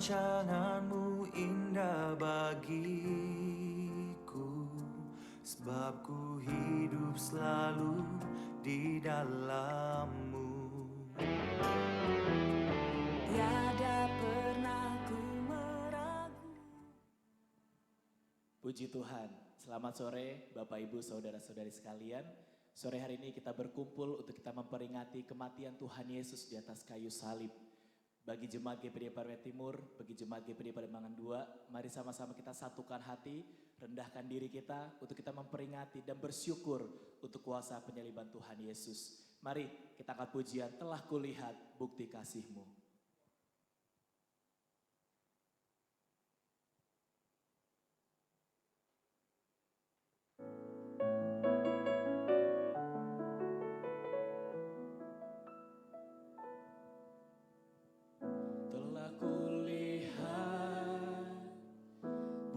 rancanganmu indah bagiku, sebab ku hidup selalu di dalammu. Tiada pernah ku meragu. Puji Tuhan, selamat sore Bapak Ibu Saudara-saudari sekalian. Sore hari ini kita berkumpul untuk kita memperingati kematian Tuhan Yesus di atas kayu salib. Bagi Jemaat GPD Parwet Timur, bagi Jemaat GPD Pademangan 2, mari sama-sama kita satukan hati, rendahkan diri kita untuk kita memperingati dan bersyukur untuk kuasa penyaliban Tuhan Yesus. Mari kita angkat pujian, telah kulihat bukti kasih-Mu. Telah kulihat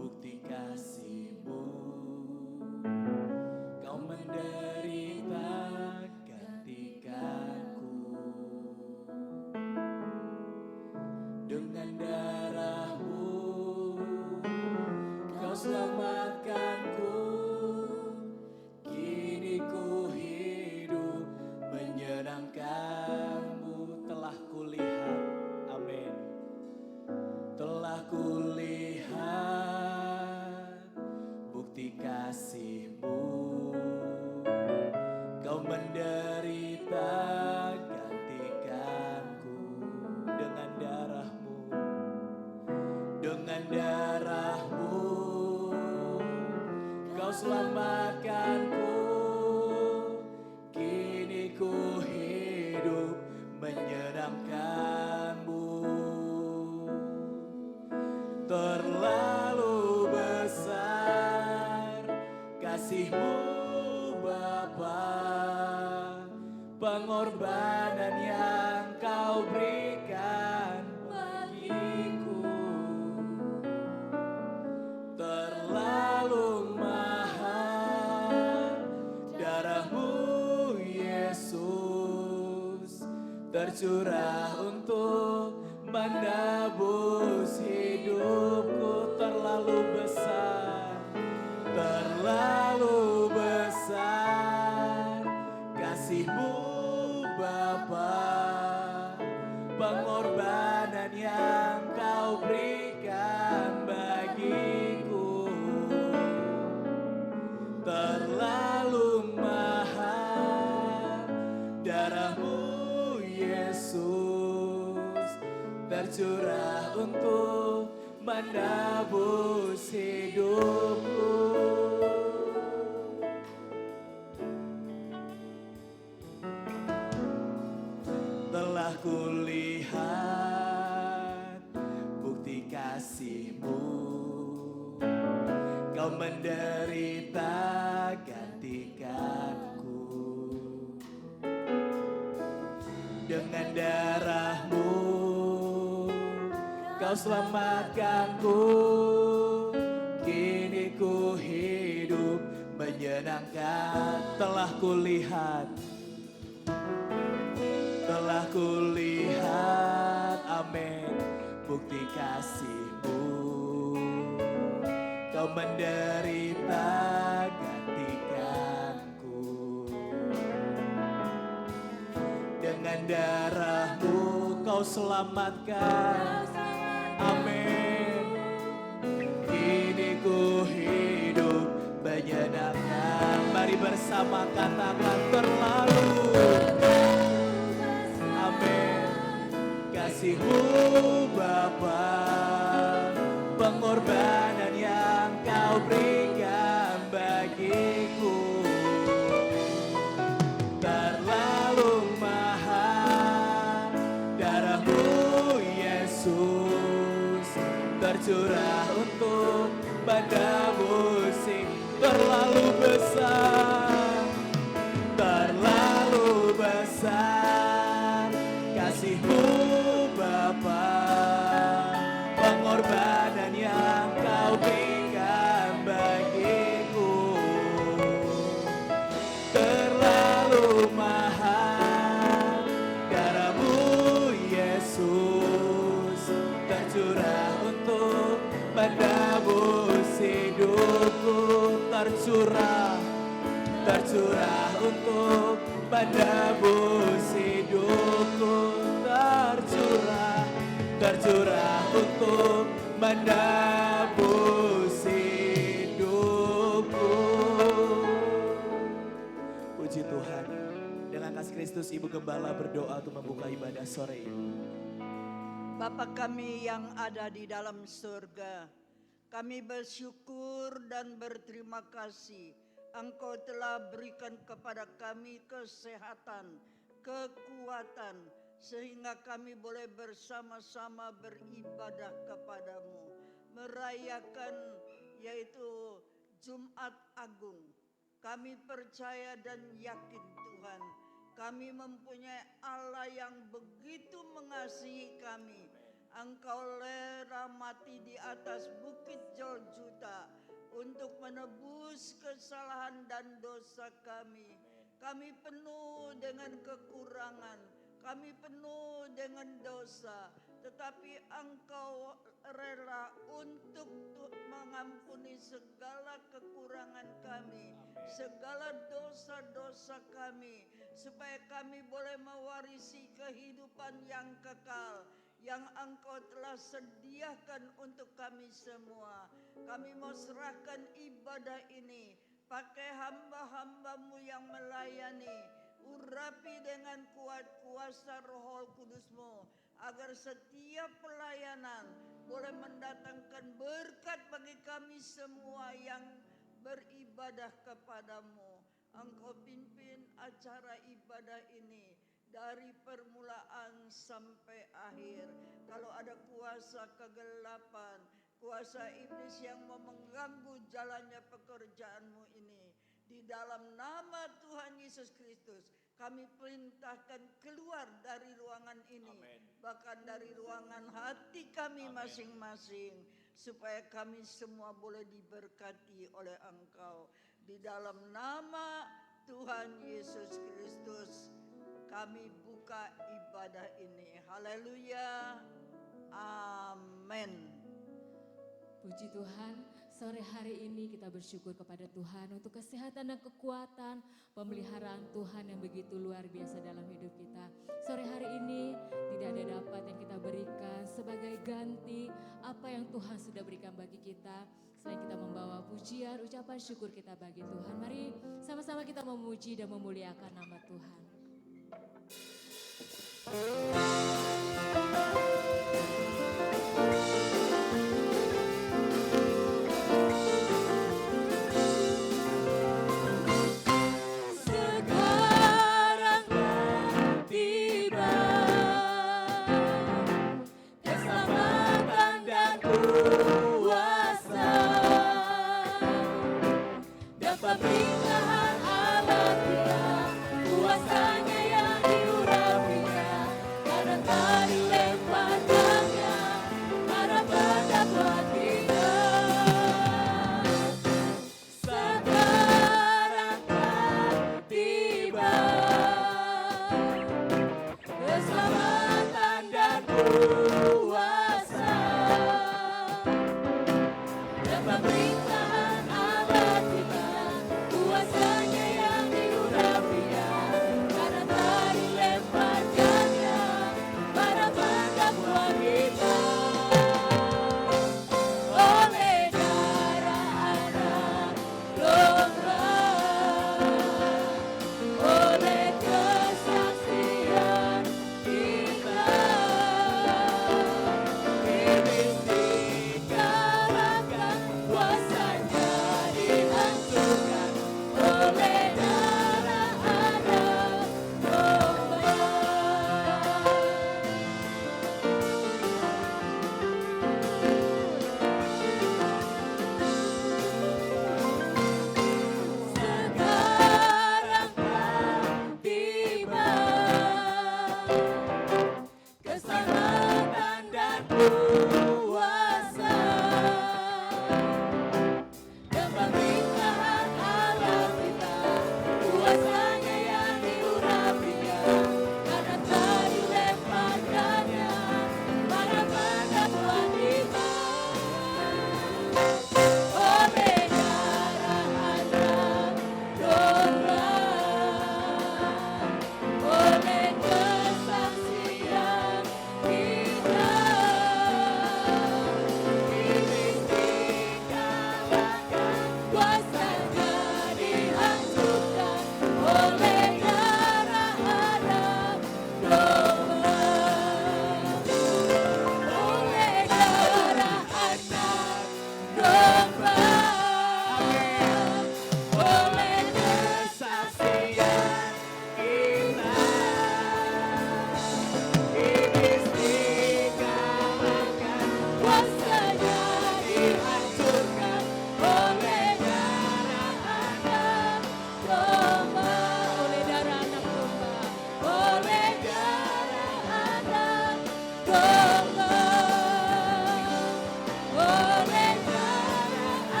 bukti kasih-Mu, Kau menderita gantikanku. Dengan darah-Mu Kau selamatkanku. Kini ku hidup menyenangkan-Mu. Telah kulihat, amin. Telah kulihat bukti kasih-Mu, Kau menderita gantikanku. Dengan darah-Mu, dengan darah-Mu Kau selamatkanku. Kini ku hidup menyenangkan-Mu. Terlalu besar kasih-Mu Bapa, pengorbanan yang Kau berikan bagiku. Terlalu mahal darah-Mu Yesus, tercurah untuk menebus hidupku. Terlalu besar, terlalu besar kasih-Mu Bapa, pengorbanan yang Kau berikan bagiku. Terlalu mahal darah-Mu Yesus, tercurah untuk menebus hidupku. Telah kulihat bukti kasih-Mu, Kau menderita gantikanku. Dengan darah-Mu Kau selamatkanku. Kini ku hidup menyenangkan. Telah kulihat, telah kulihat, amin, bukti kasih-Mu, Kau menderita gantikanku. Dengan darah-Mu Kau selamatkan, amin. Kini ku hidup menyenangkan. Mari bersama katakan terlalu, amin. Kasih-Mu Bapa, pengorbanan yang Kau berikan bagiku. Terlalu mahal darah-Mu Yesus, tercurah untuk menebus. Terlalu besar, terlalu besar kasih-Mu Bapa, hidupku tercurah untuk menebus hidupku, tercurah untuk menebus hidupku. Puji Tuhan. Dengan kasih Kristus, Ibu Gembala berdoa untuk membuka ibadah sore ini. Bapa kami yang ada di dalam surga, kami bersyukur dan berterima kasih Engkau telah berikan kepada kami kesehatan, kekuatan, sehingga kami boleh bersama-sama beribadah kepadamu, merayakan yaitu Jumat Agung. Kami percaya dan yakin Tuhan, kami mempunyai Allah yang begitu mengasihi kami. Engkau rela mati di atas bukit Golgota untuk menebus kesalahan dan dosa kami. Kami penuh dengan kekurangan, kami penuh dengan dosa, tetapi Engkau rela untuk mengampuni segala kekurangan kami, segala dosa-dosa kami, supaya kami boleh mewarisi kehidupan yang kekal yang Engkau telah sediakan untuk kami semua. Kami mau serahkan ibadah ini pakai hamba-hambamu yang melayani. Urapi dengan kuat kuasa Roh Kudus-Mu, agar setiap pelayanan boleh mendatangkan berkat bagi kami semua yang beribadah kepadamu. Engkau pimpin acara ibadah ini dari permulaan sampai akhir. Kalau ada kuasa kegelapan, kuasa iblis yang mau mengganggu jalannya pekerjaanmu ini, di dalam nama Tuhan Yesus Kristus, kami perintahkan keluar dari ruangan ini. Amen. Bahkan dari ruangan hati kami masing-masing, supaya kami semua boleh diberkati oleh Engkau. Di dalam nama Tuhan Yesus Kristus, kami buka ibadah ini. Haleluya. Amin. Puji Tuhan, sore hari ini kita bersyukur kepada Tuhan untuk kesehatan dan kekuatan, pemeliharaan Tuhan yang begitu luar biasa dalam hidup kita. Sore hari ini tidak ada dapat yang kita berikan sebagai ganti apa yang Tuhan sudah berikan bagi kita. Selain kita membawa pujian, ucapan syukur kita bagi Tuhan. Mari sama-sama kita memuji dan memuliakan nama Tuhan. Sekarang tiba keselamatan dan kuasa dan pemerintahan Allah kita, kuasanya yang diurapinya, karena tak dilemparkannya harapan dapat kita. Sekarang tiba keselamatan dan kuasa dan pemerintahan Allah kita, kuasa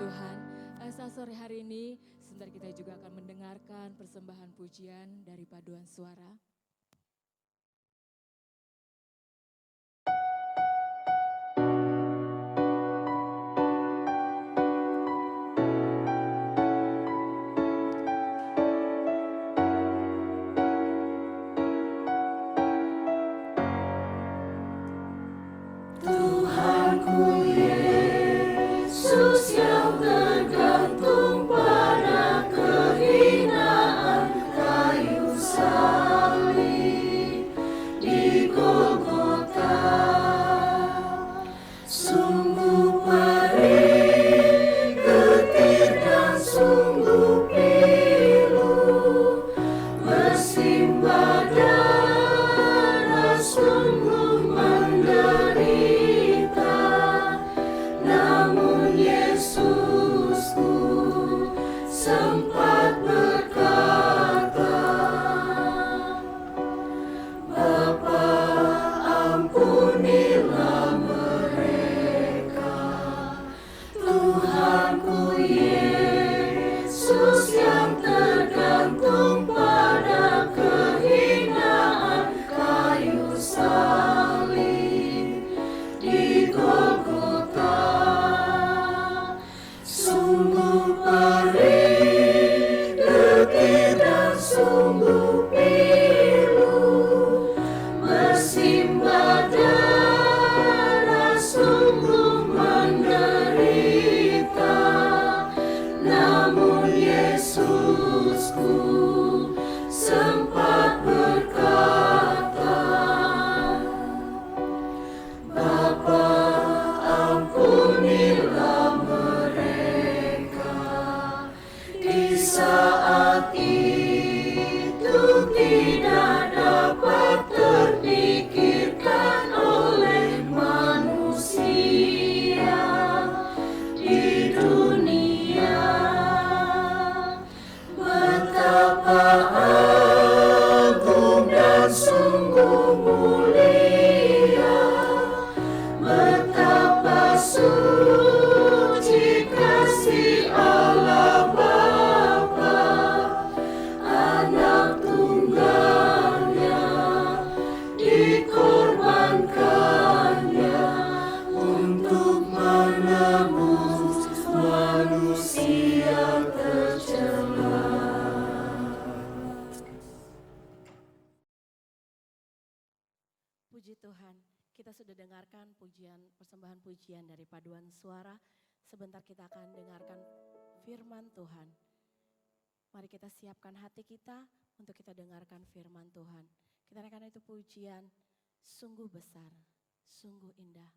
Tuhan, saat sore hari ini sebentar kita juga akan mendengarkan persembahan pujian dari paduan suara. Tuhanku Yesus yang tergantung pada kehinaan kayu salib di Golgota, sungguh perih, getir dan sungguh pilu, bersimbah darah, sungguh menderita. Namun Yesusku sempat berkata, Bapa, ampunilah mereka. Tuhanku Yesus yang tergantung pada kehinaan kayu salib di Golgota, sungguh perih, getir dan sungguh pilu, bersimbah darah, sungguh menderita. Namun Yesusku sempat berkata, Bapa, ampunilah mereka. Di saat itu tidak dapat terpikirkan oleh manusia di dunia betapa agung dan sungguh mulia, betapa suci kasih Allah Bapa, anak tunggalnya dikorbankannya untuk menebus manusia tercela. Puji Tuhan, kita sudah dengarkan persembahan pujian dari paduan suara. Sebentar kita akan dengarkan firman Tuhan. Mari kita siapkan hati kita untuk kita dengarkan firman Tuhan. Kita dengarkan itu pujian, sungguh besar, sungguh indah.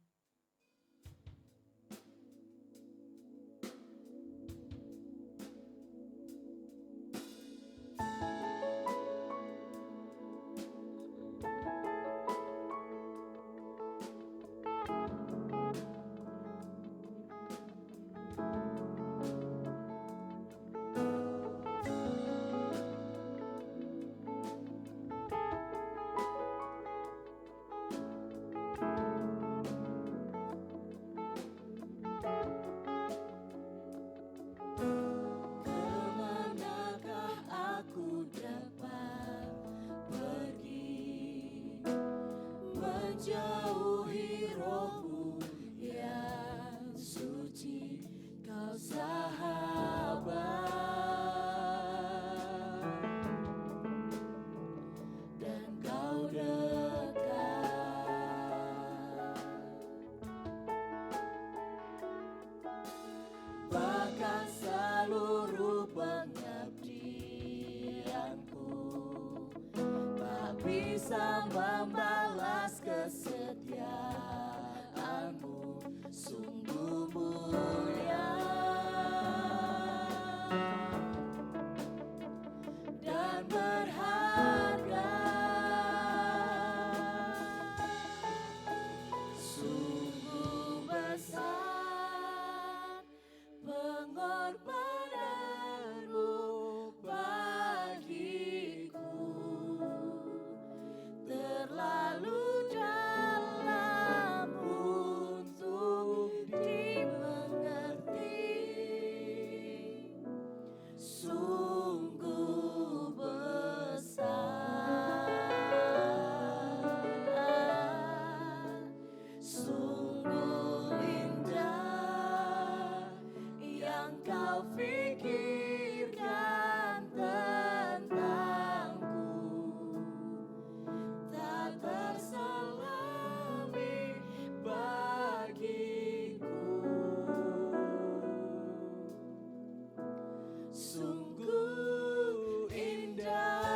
kau pikirkan tentangku, tak terselami bagiku. Sungguh indah.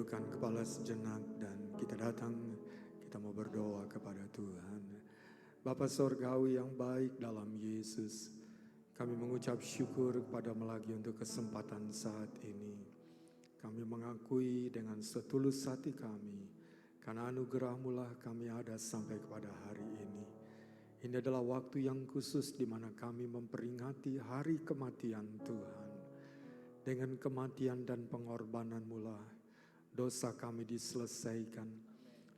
tundukkan kepala sejenak dan kita datang, kita mau berdoa kepada Tuhan. Bapa Sorgawi yang baik dalam Yesus, kami mengucap syukur kepada-Mu lagi untuk kesempatan saat ini. Kami mengakui dengan setulus hati kami, karena anugerah-Mu lah kami ada sampai kepada hari ini. Ini adalah waktu yang khusus di mana kami memperingati hari kematian Tuhan. Dengan kematian dan pengorbanan-Mu lah dosa kami diselesaikan.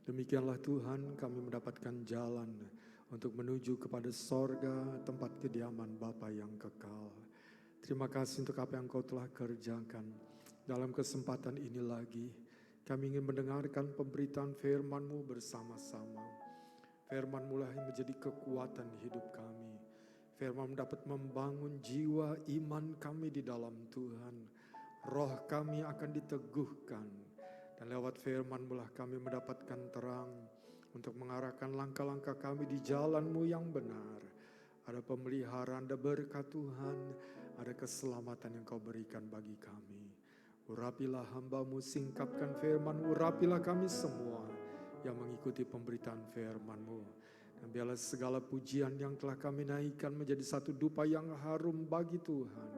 Demikianlah Tuhan, kami mendapatkan jalan untuk menuju kepada sorga, tempat kediaman Bapa yang kekal. Terima kasih untuk apa yang Kau telah kerjakan. Dalam kesempatan ini lagi, kami ingin mendengarkan pemberitaan firman-Mu bersama-sama. Firman-Mu lah yang menjadi kekuatan hidup kami. Firman dapat membangun jiwa iman kami di dalam Tuhan. Roh kami akan diteguhkan. Dan lewat firman-Mu lah kami mendapatkan terang untuk mengarahkan langkah-langkah kami di jalan-Mu yang benar. Ada pemeliharaan, ada berkat Tuhan, ada keselamatan yang Kau berikan bagi kami. Urapilah hamba-Mu, singkapkan firman-Mu, urapilah kami semua yang mengikuti pemberitaan firman-Mu. Dan biarlah segala pujian yang telah kami naikkan menjadi satu dupa yang harum bagi Tuhan.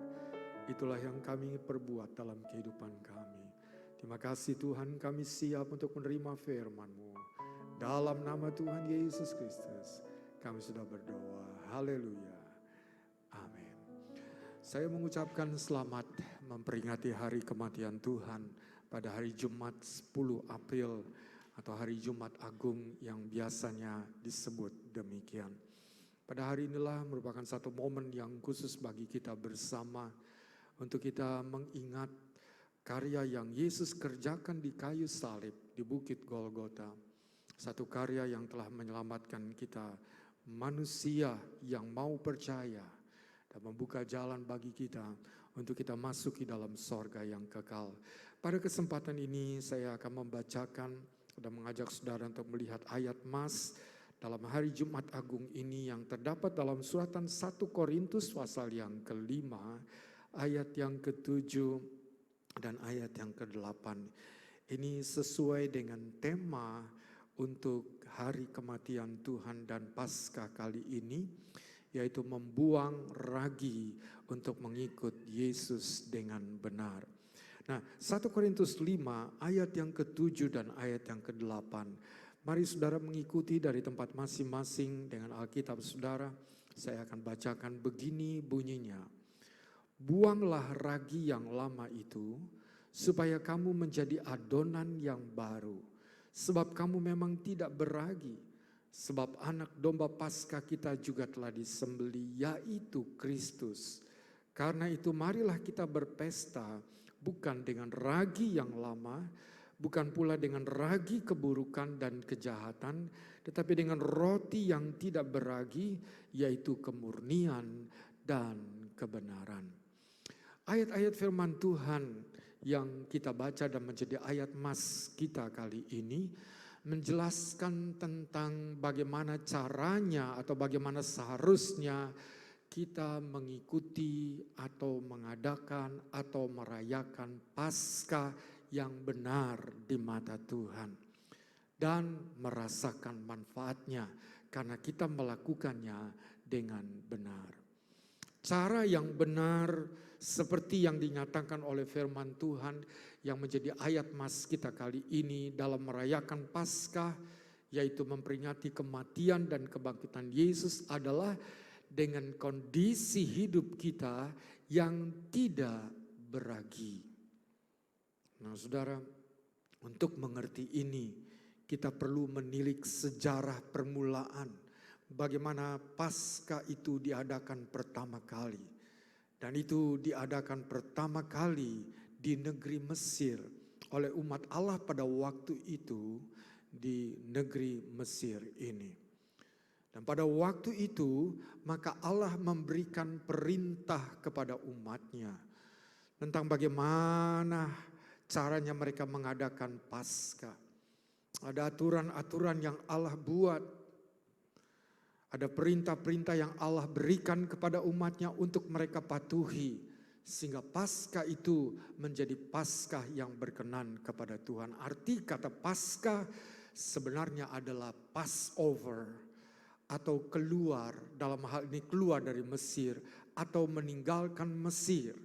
Itulah yang kami perbuat dalam kehidupan kami. Terima kasih Tuhan, kami siap untuk menerima firman-Mu. Dalam nama Tuhan Yesus Kristus, kami sudah berdoa. Haleluya. Amin. Saya mengucapkan selamat memperingati hari kematian Tuhan pada hari Jumat 10 April atau hari Jumat Agung yang biasanya disebut demikian. Pada hari inilah merupakan satu momen yang khusus bagi kita bersama untuk kita mengingat karya yang Yesus kerjakan di kayu salib di Bukit Golgota. Satu karya yang telah menyelamatkan kita manusia yang mau percaya dan membuka jalan bagi kita untuk kita masuk di dalam sorga yang kekal. Pada kesempatan ini saya akan membacakan dan mengajak saudara untuk melihat ayat mas dalam hari Jumat Agung ini yang terdapat dalam suratan 1 Korintus pasal yang ke-5, ayat yang ke-7 dan ayat yang ke-8. Ini sesuai dengan tema untuk hari kematian Tuhan dan Paskah kali ini, yaitu membuang ragi untuk mengikut Yesus dengan benar. Nah, 1 Korintus 5 ayat yang ke-7 dan ayat yang ke-8. Mari saudara mengikuti dari tempat masing-masing dengan Alkitab saudara. Saya akan bacakan begini bunyinya. Buanglah ragi yang lama itu, supaya kamu menjadi adonan yang baru. Sebab kamu memang tidak beragi. Sebab anak domba Paskah kita juga telah disembelih, yaitu Kristus. Karena itu marilah kita berpesta, bukan dengan ragi yang lama, bukan pula dengan ragi keburukan dan kejahatan, tetapi dengan roti yang tidak beragi, yaitu kemurnian dan kebenaran. Ayat-ayat firman Tuhan yang kita baca dan menjadi ayat mas kita kali ini menjelaskan tentang bagaimana caranya atau bagaimana seharusnya kita mengikuti atau mengadakan atau merayakan Paskah yang benar di mata Tuhan dan merasakan manfaatnya karena kita melakukannya dengan benar. Cara yang benar seperti yang dinyatakan oleh firman Tuhan yang menjadi ayat mas kita kali ini dalam merayakan Paskah, yaitu memperingati kematian dan kebangkitan Yesus adalah dengan kondisi hidup kita yang tidak beragi. Nah saudara, untuk mengerti ini kita perlu menilik sejarah permulaan bagaimana Paskah itu diadakan pertama kali. Dan itu diadakan pertama kali di negeri Mesir oleh umat Allah pada waktu itu di negeri Mesir ini. Dan pada waktu itu maka Allah memberikan perintah kepada umatnya tentang bagaimana caranya mereka mengadakan Paskah. Ada aturan-aturan yang Allah buat. Ada perintah-perintah yang Allah berikan kepada umatnya untuk mereka patuhi. Sehingga Paskah itu menjadi Paskah yang berkenan kepada Tuhan. Arti kata Paskah sebenarnya adalah Passover atau keluar, dalam hal ini keluar dari Mesir atau meninggalkan Mesir.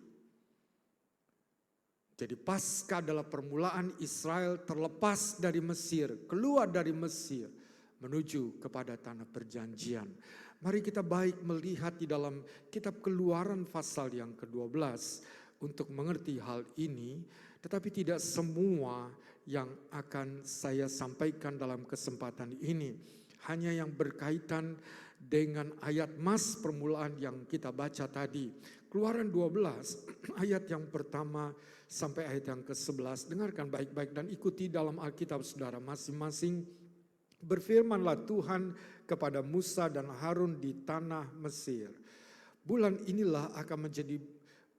Jadi Paskah adalah permulaan Israel terlepas dari Mesir, keluar dari Mesir menuju kepada tanah perjanjian. Mari kita baik melihat di dalam kitab Keluaran pasal yang ke-12 untuk mengerti hal ini, tetapi tidak semua yang akan saya sampaikan dalam kesempatan ini. Hanya yang berkaitan dengan ayat mas permulaan yang kita baca tadi. Keluaran 12 ayat yang pertama sampai ayat yang ke-11. Dengarkan baik-baik dan ikuti dalam Alkitab saudara masing-masing. Berfirmanlah Tuhan kepada Musa dan Harun di tanah Mesir. Bulan inilah akan menjadi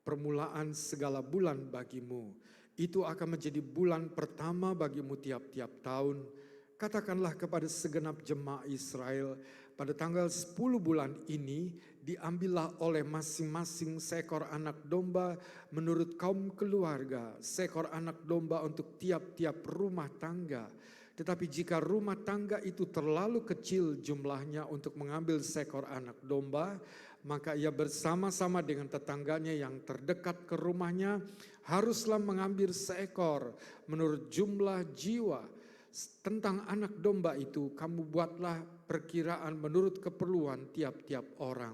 permulaan segala bulan bagimu. Itu akan menjadi bulan pertama bagimu tiap-tiap tahun. Katakanlah kepada segenap jemaah Israel, pada tanggal 10 bulan ini diambillah oleh masing-masing seekor anak domba menurut kaum keluarga, seekor anak domba untuk tiap-tiap rumah tangga. Tetapi jika rumah tangga itu terlalu kecil jumlahnya untuk mengambil seekor anak domba, maka ia bersama-sama dengan tetangganya yang terdekat ke rumahnya haruslah mengambil seekor menurut jumlah jiwa. Tentang anak domba itu kamu buatlah perkiraan menurut keperluan tiap-tiap orang.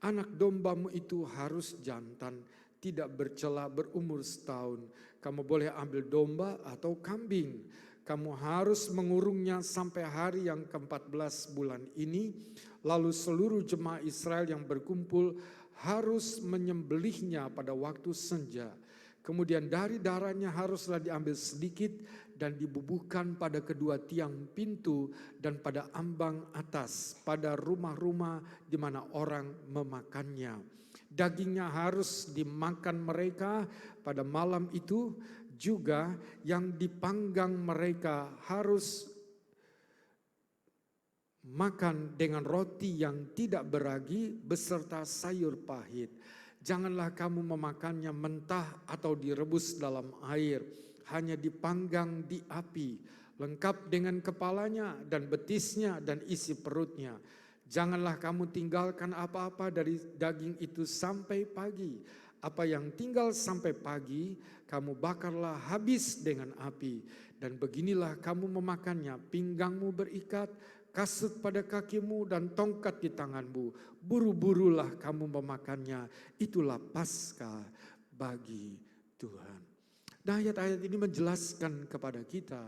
Anak dombamu itu harus jantan, tidak bercela, berumur setahun. Kamu boleh ambil domba atau kambing. Kamu harus mengurungnya sampai hari yang ke-14 bulan ini. Lalu seluruh jemaah Israel yang berkumpul harus menyembelihnya pada waktu senja. Kemudian dari darahnya haruslah diambil sedikit dan dibubuhkan pada kedua tiang pintu dan pada ambang atas, pada rumah-rumah di mana orang memakannya. Dagingnya harus dimakan mereka pada malam itu. Juga yang dipanggang mereka harus makan dengan roti yang tidak beragi beserta sayur pahit. Janganlah kamu memakannya mentah atau direbus dalam air, hanya dipanggang di api, lengkap dengan kepalanya dan betisnya dan isi perutnya. Janganlah kamu tinggalkan apa-apa dari daging itu sampai pagi. Apa yang tinggal sampai pagi, kamu bakarlah habis dengan api. Dan beginilah kamu memakannya, pinggangmu berikat, kasut pada kakimu dan tongkat di tanganmu. Buru-burulah kamu memakannya, itulah Paskah bagi Tuhan. Nah, ayat-ayat ini menjelaskan kepada kita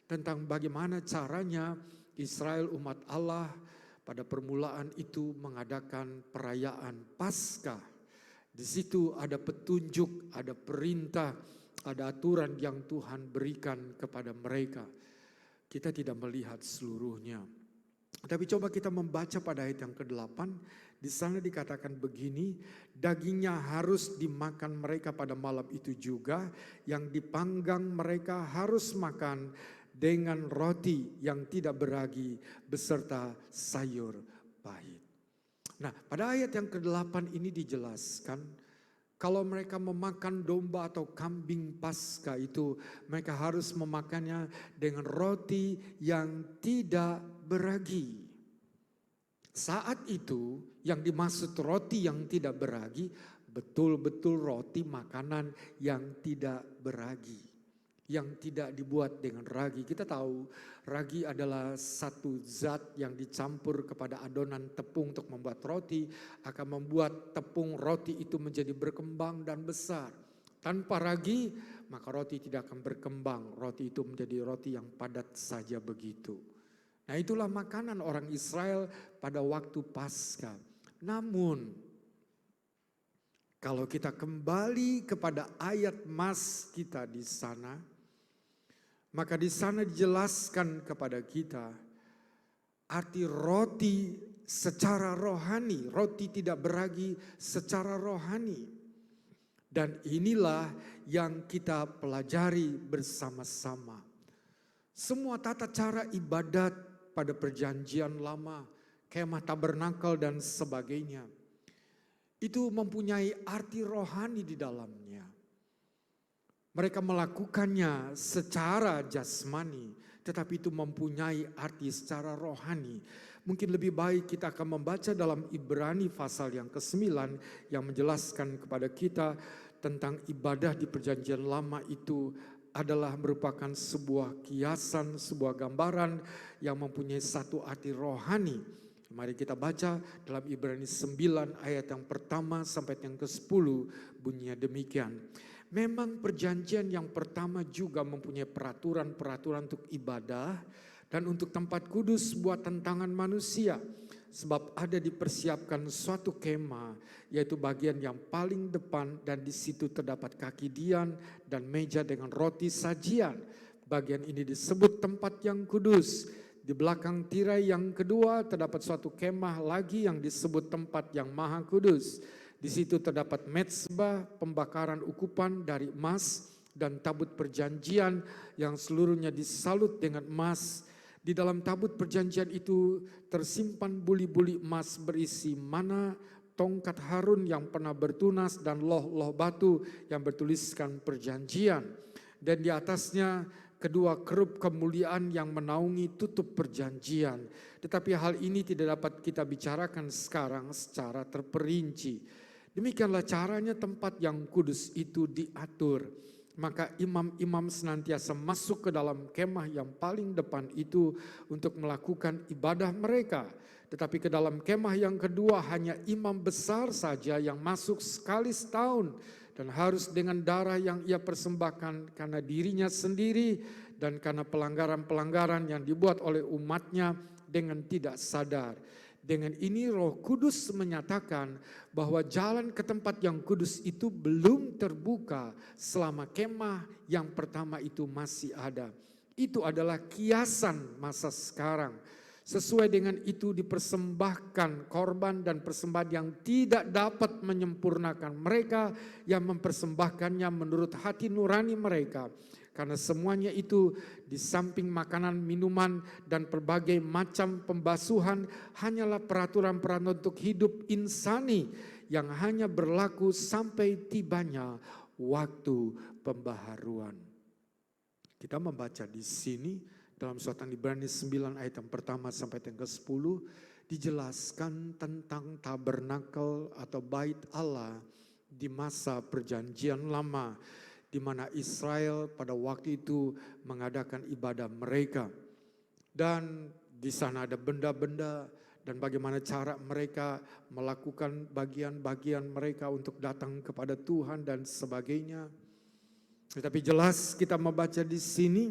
tentang bagaimana caranya Israel umat Allah pada permulaan itu mengadakan perayaan Paskah. Di situ ada petunjuk, ada perintah, ada aturan yang Tuhan berikan kepada mereka. Kita tidak melihat seluruhnya. Tapi coba kita membaca pada ayat yang ke-8. Di sana dikatakan begini, dagingnya harus dimakan mereka pada malam itu juga, yang dipanggang mereka harus makan dengan roti yang tidak beragi beserta sayur pahit. Nah, pada ayat yang ke-8 ini dijelaskan, kalau mereka memakan domba atau kambing Paskah itu, mereka harus memakannya dengan roti yang tidak beragi. Saat itu yang dimaksud roti yang tidak beragi, betul-betul roti makanan yang tidak beragi. Yang tidak dibuat dengan ragi. Kita tahu ragi adalah satu zat yang dicampur kepada adonan tepung untuk membuat roti. Akan membuat tepung roti itu menjadi berkembang dan besar. Tanpa ragi maka roti tidak akan berkembang. Roti itu menjadi roti yang padat saja begitu. Nah, itulah makanan orang Israel pada waktu Paskah. Namun kalau kita kembali kepada ayat mas kita di sana, maka di sana dijelaskan kepada kita arti roti secara rohani, roti tidak beragi secara rohani. Dan inilah yang kita pelajari bersama-sama. Semua tata cara ibadat pada perjanjian lama, kemah tabernakel dan sebagainya, itu mempunyai arti rohani di dalamnya. Mereka melakukannya secara jasmani, tetapi itu mempunyai arti secara rohani. Mungkin lebih baik kita akan membaca dalam Ibrani pasal yang ke-9 yang menjelaskan kepada kita tentang ibadah di perjanjian lama itu adalah merupakan sebuah kiasan, sebuah gambaran yang mempunyai satu arti rohani. Mari kita baca dalam Ibrani 9 ayat yang pertama sampai yang ke-10, bunyinya demikian. Memang perjanjian yang pertama juga mempunyai peraturan-peraturan untuk ibadah dan untuk tempat kudus buat tentangan manusia. Sebab ada dipersiapkan suatu kemah, yaitu bagian yang paling depan, dan di situ terdapat kaki dian dan meja dengan roti sajian. Bagian ini disebut tempat yang kudus. Di belakang tirai yang kedua terdapat suatu kemah lagi yang disebut tempat yang maha kudus. Di situ terdapat mezbah pembakaran ukupan dari emas dan tabut perjanjian yang seluruhnya disalut dengan emas. Di dalam tabut perjanjian itu tersimpan buli-buli emas berisi mana, tongkat Harun yang pernah bertunas, dan loh-loh batu yang bertuliskan perjanjian. Dan di atasnya kedua kerup kemuliaan yang menaungi tutup perjanjian. Tetapi hal ini tidak dapat kita bicarakan sekarang secara terperinci. Demikianlah caranya tempat yang kudus itu diatur. Maka imam-imam senantiasa masuk ke dalam kemah yang paling depan itu untuk melakukan ibadah mereka. Tetapi ke dalam kemah yang kedua hanya imam besar saja yang masuk sekali setahun. Dan harus dengan darah yang ia persembahkan karena dirinya sendiri dan karena pelanggaran-pelanggaran yang dibuat oleh umatnya dengan tidak sadar. Dengan ini Roh Kudus menyatakan bahwa jalan ke tempat yang kudus itu belum terbuka selama kemah yang pertama itu masih ada. Itu adalah kiasan masa sekarang. Sesuai dengan itu dipersembahkan korban dan persembahan yang tidak dapat menyempurnakan mereka yang mempersembahkannya menurut hati nurani mereka. Karena semuanya itu di samping makanan, minuman, dan berbagai macam pembasuhan hanyalah peraturan-peraturan untuk hidup insani yang hanya berlaku sampai tibanya waktu pembaharuan. Kita membaca di sini dalam surat Ibrani 9 ayat yang pertama sampai yang ke-10 dijelaskan tentang tabernakel atau bait Allah di masa perjanjian lama, di mana Israel pada waktu itu mengadakan ibadah mereka. Dan di sana ada benda-benda dan bagaimana cara mereka melakukan bagian-bagian mereka untuk datang kepada Tuhan dan sebagainya. Tetapi jelas kita membaca di sini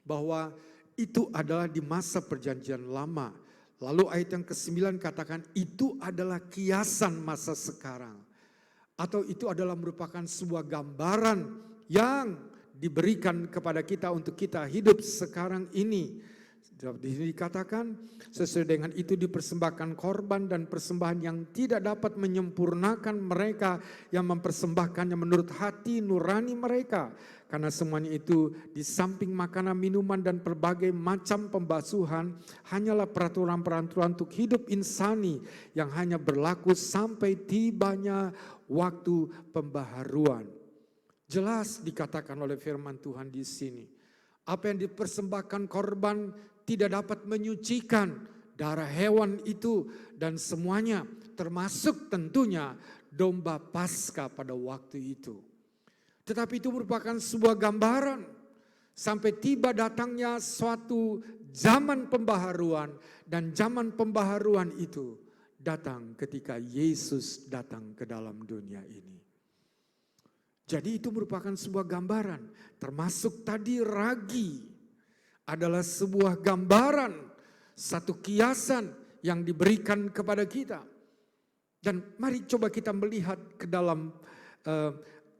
bahwa itu adalah di masa perjanjian lama. Lalu ayat yang ke-9 katakan itu adalah kiasan masa sekarang. Atau itu adalah merupakan sebuah gambaran yang diberikan kepada kita untuk kita hidup sekarang ini. Di sini dikatakan sesuai dengan itu dipersembahkan korban dan persembahan yang tidak dapat menyempurnakan mereka yang mempersembahkannya menurut hati nurani mereka. Karena semuanya itu di samping makanan, minuman, dan berbagai macam pembasuhan hanyalah peraturan-peraturan untuk hidup insani yang hanya berlaku sampai tibanya waktu pembaharuan. Jelas dikatakan oleh firman Tuhan di sini. Apa yang dipersembahkan korban tidak dapat menyucikan darah hewan itu dan semuanya, termasuk tentunya domba Paskah pada waktu itu. Tetapi itu merupakan sebuah gambaran sampai tiba datangnya suatu zaman pembaharuan, dan zaman pembaharuan itu datang ketika Yesus datang ke dalam dunia ini. Jadi itu merupakan sebuah gambaran, termasuk tadi ragi adalah sebuah gambaran, satu kiasan yang diberikan kepada kita. Dan mari coba kita melihat ke dalam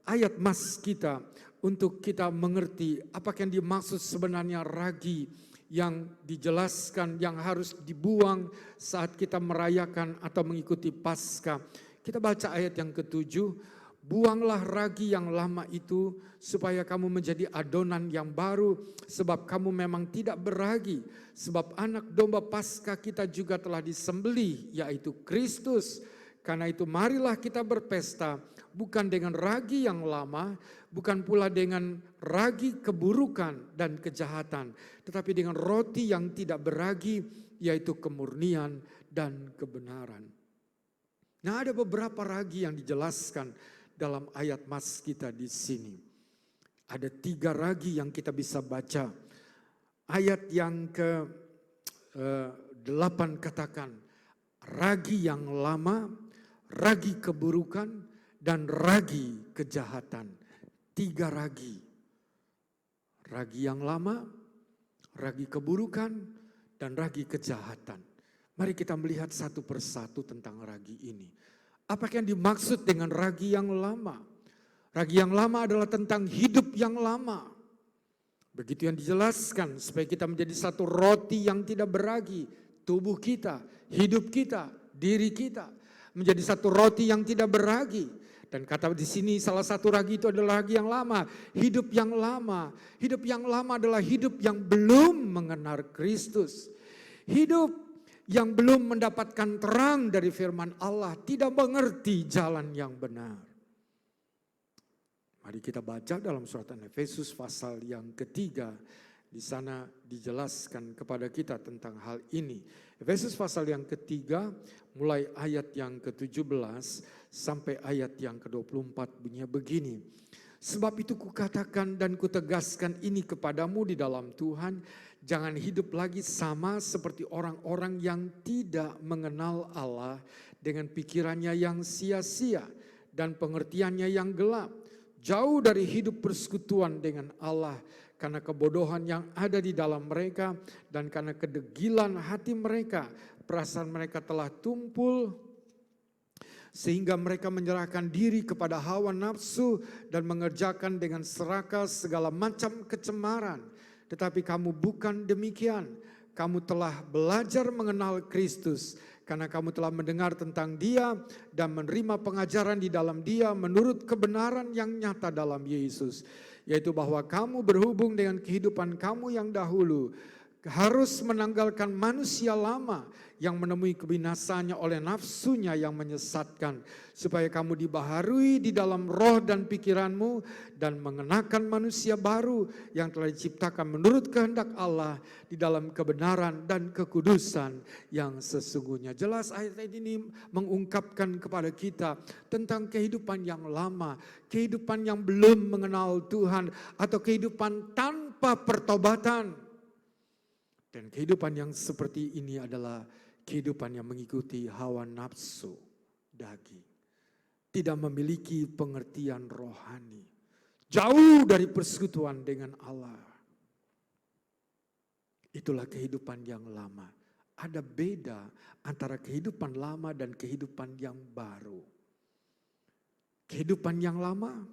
ayat mas kita untuk kita mengerti apakah yang dimaksud sebenarnya ragi yang dijelaskan yang harus dibuang saat kita merayakan atau mengikuti Paskah. Kita baca ayat yang ke-7. Buanglah ragi yang lama itu supaya kamu menjadi adonan yang baru, sebab kamu memang tidak beragi. Sebab anak domba Paskah kita juga telah disembelih, yaitu Kristus. Karena itu marilah kita berpesta bukan dengan ragi yang lama, bukan pula dengan ragi keburukan dan kejahatan, tetapi dengan roti yang tidak beragi, yaitu kemurnian dan kebenaran. Nah, ada beberapa ragi yang dijelaskan dalam ayat mas kita di sini. Ada 3 ragi yang kita bisa baca. Ayat yang ke-8 katakan, ragi yang lama, ragi keburukan, dan ragi kejahatan. 3 ragi. Ragi yang lama, ragi keburukan, dan ragi kejahatan. Mari kita melihat satu persatu tentang ragi ini. Apa yang dimaksud dengan ragi yang lama? Ragi yang lama adalah tentang hidup yang lama. Begitu yang dijelaskan supaya kita menjadi satu roti yang tidak beragi. Tubuh kita, hidup kita, diri kita menjadi satu roti yang tidak beragi. Dan kata di sini salah satu ragi itu adalah ragi yang lama, hidup yang lama. Hidup yang lama adalah hidup yang belum mengenal Kristus. Hidup yang belum mendapatkan terang dari firman Allah, tidak mengerti jalan yang benar. Mari kita baca dalam surat Efesus pasal yang ketiga. Di sana dijelaskan kepada kita tentang hal ini. Efesus pasal yang ketiga mulai ayat yang ke-17 sampai ayat yang ke-24 bunyinya begini. Sebab itu kukatakan dan kutegaskan ini kepadamu di dalam Tuhan, jangan hidup lagi sama seperti orang-orang yang tidak mengenal Allah dengan pikirannya yang sia-sia dan pengertiannya yang gelap. Jauh dari hidup persekutuan dengan Allah karena kebodohan yang ada di dalam mereka dan karena kedegilan hati mereka, perasaan mereka telah tumpul sehingga mereka menyerahkan diri kepada hawa nafsu dan mengerjakan dengan serakah segala macam kecemaran. Tetapi kamu bukan demikian. Kamu telah belajar mengenal Kristus karena kamu telah mendengar tentang Dia dan menerima pengajaran di dalam Dia menurut kebenaran yang nyata dalam Yesus, yaitu bahwa kamu berhubung dengan kehidupan kamu yang dahulu harus menanggalkan manusia lama yang menemui kebinasaannya oleh nafsunya yang menyesatkan, supaya kamu dibaharui di dalam roh dan pikiranmu dan mengenakan manusia baru yang telah diciptakan menurut kehendak Allah di dalam kebenaran dan kekudusan yang sesungguhnya. Jelas ayat ini mengungkapkan kepada kita tentang kehidupan yang lama, kehidupan yang belum mengenal Tuhan atau kehidupan tanpa pertobatan. Dan kehidupan yang seperti ini adalah kehidupan yang mengikuti hawa nafsu daging. Tidak memiliki pengertian rohani. Jauh dari persekutuan dengan Allah. Itulah kehidupan yang lama. Ada beda antara kehidupan lama dan kehidupan yang baru. Kehidupan yang lama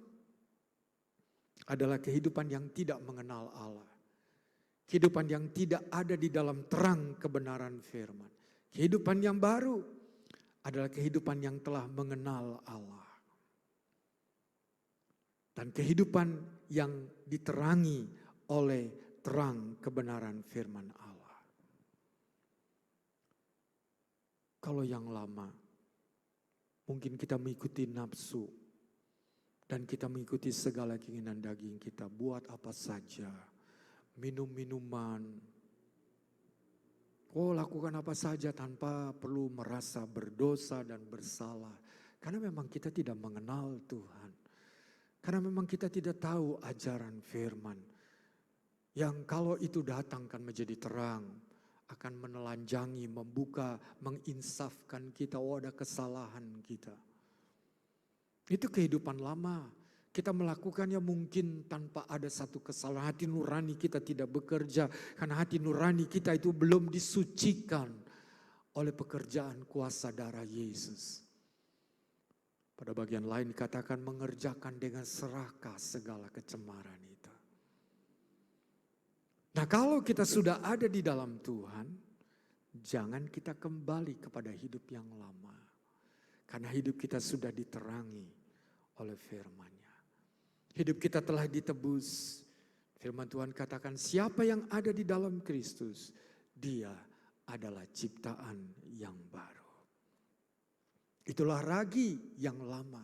adalah kehidupan yang tidak mengenal Allah. Kehidupan yang tidak ada di dalam terang kebenaran firman. Kehidupan yang baru adalah kehidupan yang telah mengenal Allah. Dan kehidupan yang diterangi oleh terang kebenaran firman Allah. Kalau yang lama, mungkin kita mengikuti nafsu. Dan kita mengikuti segala keinginan daging kita, buat apa saja. Minum-minuman, lakukan apa saja tanpa perlu merasa berdosa dan bersalah. Karena memang kita tidak mengenal Tuhan. Karena memang kita tidak tahu ajaran firman. Yang kalau itu datang kan menjadi terang. Akan menelanjangi, membuka, menginsafkan kita. Ada kesalahan kita. Itu kehidupan lama. Kita melakukannya mungkin tanpa ada satu kesalahan. Hati nurani kita tidak bekerja. Karena hati nurani kita itu belum disucikan oleh pekerjaan kuasa darah Yesus. Pada bagian lain dikatakan mengerjakan dengan serakah segala kecemaran itu. Nah, kalau kita sudah ada di dalam Tuhan, jangan kita kembali kepada hidup yang lama. Karena hidup kita sudah diterangi oleh firman-Nya. Hidup kita telah ditebus. Firman Tuhan katakan siapa yang ada di dalam Kristus, dia adalah ciptaan yang baru. Itulah ragi yang lama.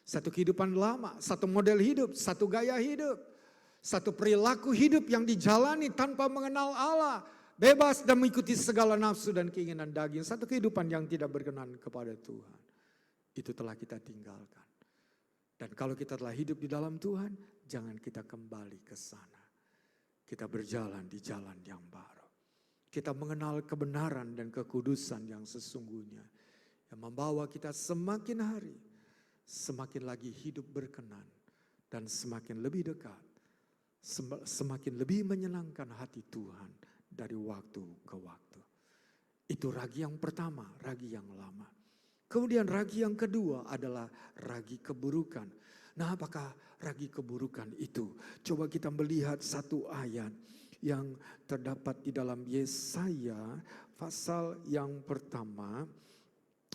Satu kehidupan lama, satu model hidup, satu gaya hidup. Satu perilaku hidup yang dijalani tanpa mengenal Allah. Bebas dan mengikuti segala nafsu dan keinginan daging. Satu kehidupan yang tidak berkenan kepada Tuhan. Itu telah kita tinggalkan. Dan kalau kita telah hidup di dalam Tuhan, jangan kita kembali ke sana. Kita berjalan di jalan yang baru. Kita mengenal kebenaran dan kekudusan yang sesungguhnya. Yang membawa kita semakin hari, semakin lagi hidup berkenan. Dan semakin lebih dekat. Semakin lebih menyenangkan hati Tuhan dari waktu ke waktu. Itu ragi yang pertama, ragi yang lama. Kemudian ragi yang kedua adalah ragi keburukan. Nah, apakah ragi keburukan itu? Coba kita melihat satu ayat yang terdapat di dalam Yesaya pasal yang pertama.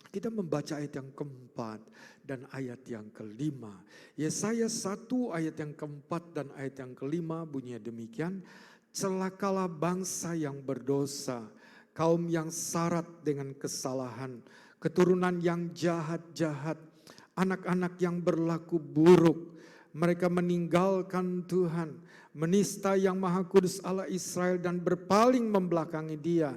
Kita membaca ayat yang keempat dan ayat yang kelima. Yesaya 1 ayat yang keempat dan ayat yang kelima bunyinya demikian. Celakalah bangsa yang berdosa, kaum yang syarat dengan kesalahan, keturunan yang jahat-jahat, anak-anak yang berlaku buruk. Mereka meninggalkan Tuhan, menista yang Maha Kudus Allah Israel dan berpaling membelakangi Dia.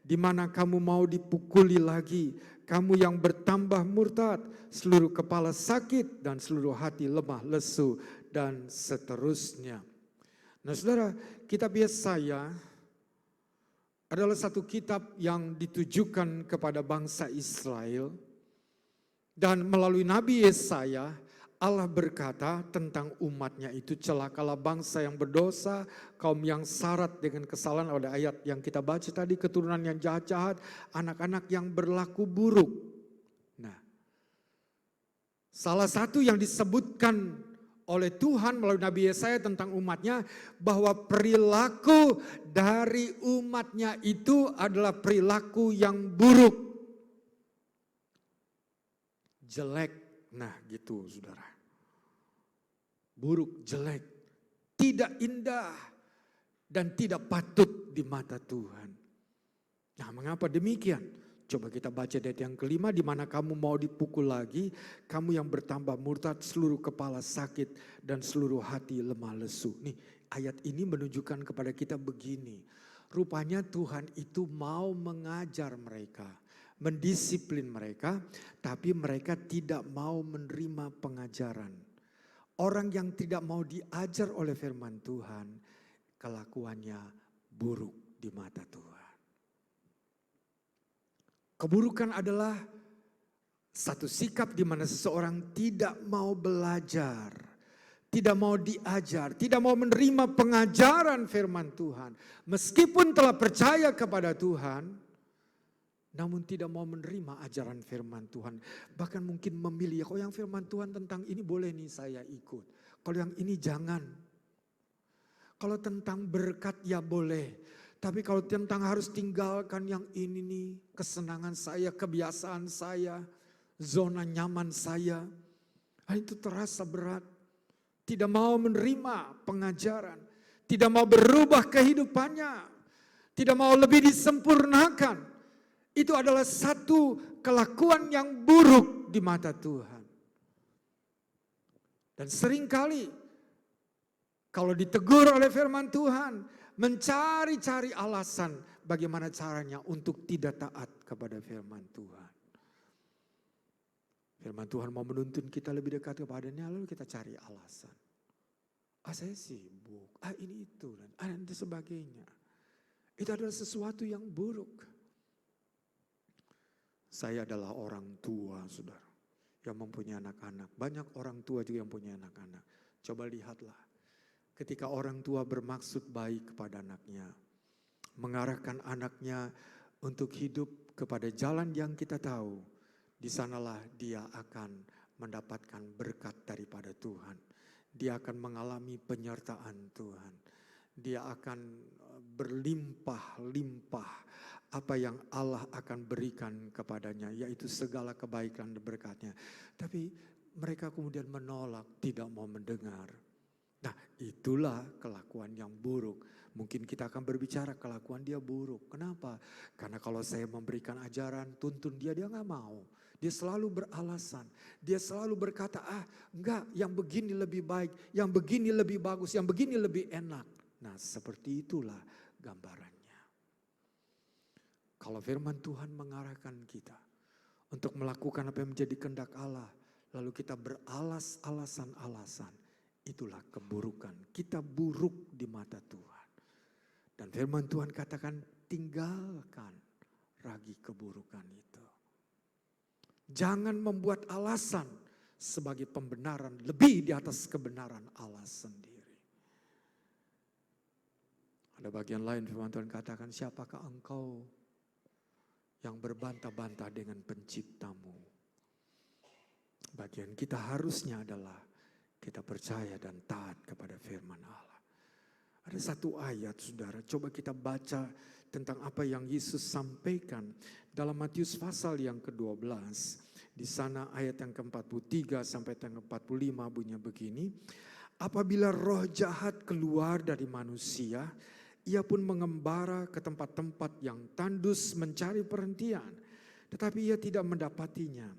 Di mana kamu mau dipukuli lagi, kamu yang bertambah murtad, seluruh kepala sakit dan seluruh hati lemah lesu dan seterusnya. Nah saudara, kitab Yesaya adalah satu kitab yang ditujukan kepada bangsa Israel. Dan melalui Nabi Yesaya, Allah berkata tentang umatnya itu, celakalah bangsa yang berdosa, kaum yang syarat dengan kesalahan. Ada ayat yang kita baca tadi, keturunan yang jahat-jahat, anak-anak yang berlaku buruk. Nah, salah satu yang disebutkan oleh Tuhan melalui Nabi Yesaya tentang umatnya, bahwa perilaku dari umatnya itu adalah perilaku yang buruk, jelek. Nah gitu saudara. Buruk, jelek, tidak indah, dan tidak patut di mata Tuhan. Nah mengapa demikian? Coba kita baca ayat yang kelima, di mana kamu mau dipukul lagi, kamu yang bertambah murtad, seluruh kepala sakit dan seluruh hati lemah lesu. Nih ayat ini menunjukkan kepada kita begini, rupanya Tuhan itu mau mengajar mereka, mendisiplin mereka, tapi mereka tidak mau menerima pengajaran. Orang yang tidak mau diajar oleh firman Tuhan, kelakuannya buruk di mata Tuhan. Keburukan adalah satu sikap di mana seseorang tidak mau belajar, tidak mau diajar, tidak mau menerima pengajaran firman Tuhan. Meskipun telah percaya kepada Tuhan, namun tidak mau menerima ajaran firman Tuhan. Bahkan mungkin memilih, kalau yang firman Tuhan tentang ini boleh nih saya ikut. Kalau yang ini jangan. Kalau tentang berkat ya boleh. Tapi kalau tentang harus tinggalkan yang ini nih, kesenangan saya, kebiasaan saya, zona nyaman saya. Itu terasa berat. Tidak mau menerima pengajaran. Tidak mau berubah kehidupannya. Tidak mau lebih disempurnakan. Itu adalah satu kelakuan yang buruk di mata Tuhan. Dan seringkali kalau ditegur oleh firman Tuhan, mencari-cari alasan bagaimana caranya untuk tidak taat kepada firman Tuhan. Firman Tuhan mau menuntun kita lebih dekat kepadanya, lalu kita cari alasan. Saya sibuk, ini itu, dan sebagainya. Itu adalah sesuatu yang buruk. Saya adalah orang tua, saudara, yang mempunyai anak-anak. Banyak orang tua juga yang punya anak-anak. Coba lihatlah, ketika orang tua bermaksud baik kepada anaknya, mengarahkan anaknya untuk hidup kepada jalan yang kita tahu, di sanalah dia akan mendapatkan berkat daripada Tuhan. Dia akan mengalami penyertaan Tuhan. Dia akan berlimpah-limpah apa yang Allah akan berikan kepadanya, yaitu segala kebaikan dan berkatnya. Tapi mereka kemudian menolak, tidak mau mendengar. Nah itulah kelakuan yang buruk. Mungkin kita akan berbicara kelakuan dia buruk. Kenapa? Karena kalau saya memberikan ajaran, tuntun dia, dia gak mau. Dia selalu beralasan. Dia selalu berkata, enggak, yang begini lebih baik, yang begini lebih bagus, yang begini lebih enak. Nah, seperti itulah gambarannya. Kalau firman Tuhan mengarahkan kita untuk melakukan apa yang menjadi kehendak Allah, lalu kita beralas-alasan-alasan, itulah keburukan. Kita buruk di mata Tuhan. Dan firman Tuhan katakan, tinggalkan ragi keburukan itu. Jangan membuat alasan sebagai pembenaran lebih di atas kebenaran Allah sendiri. Ada bagian lain firman Tuhan katakan, siapakah engkau yang berbantah-bantah dengan penciptamu? Bagian kita harusnya adalah kita percaya dan taat kepada firman Allah. Ada satu ayat, saudara, coba kita baca tentang apa yang Yesus sampaikan dalam Matius pasal yang ke-12. Di sana ayat yang ke-43 sampai yang ke-45 bunyinya begini. Apabila roh jahat keluar dari manusia, ia pun mengembara ke tempat-tempat yang tandus mencari perhentian, tetapi ia tidak mendapatinya.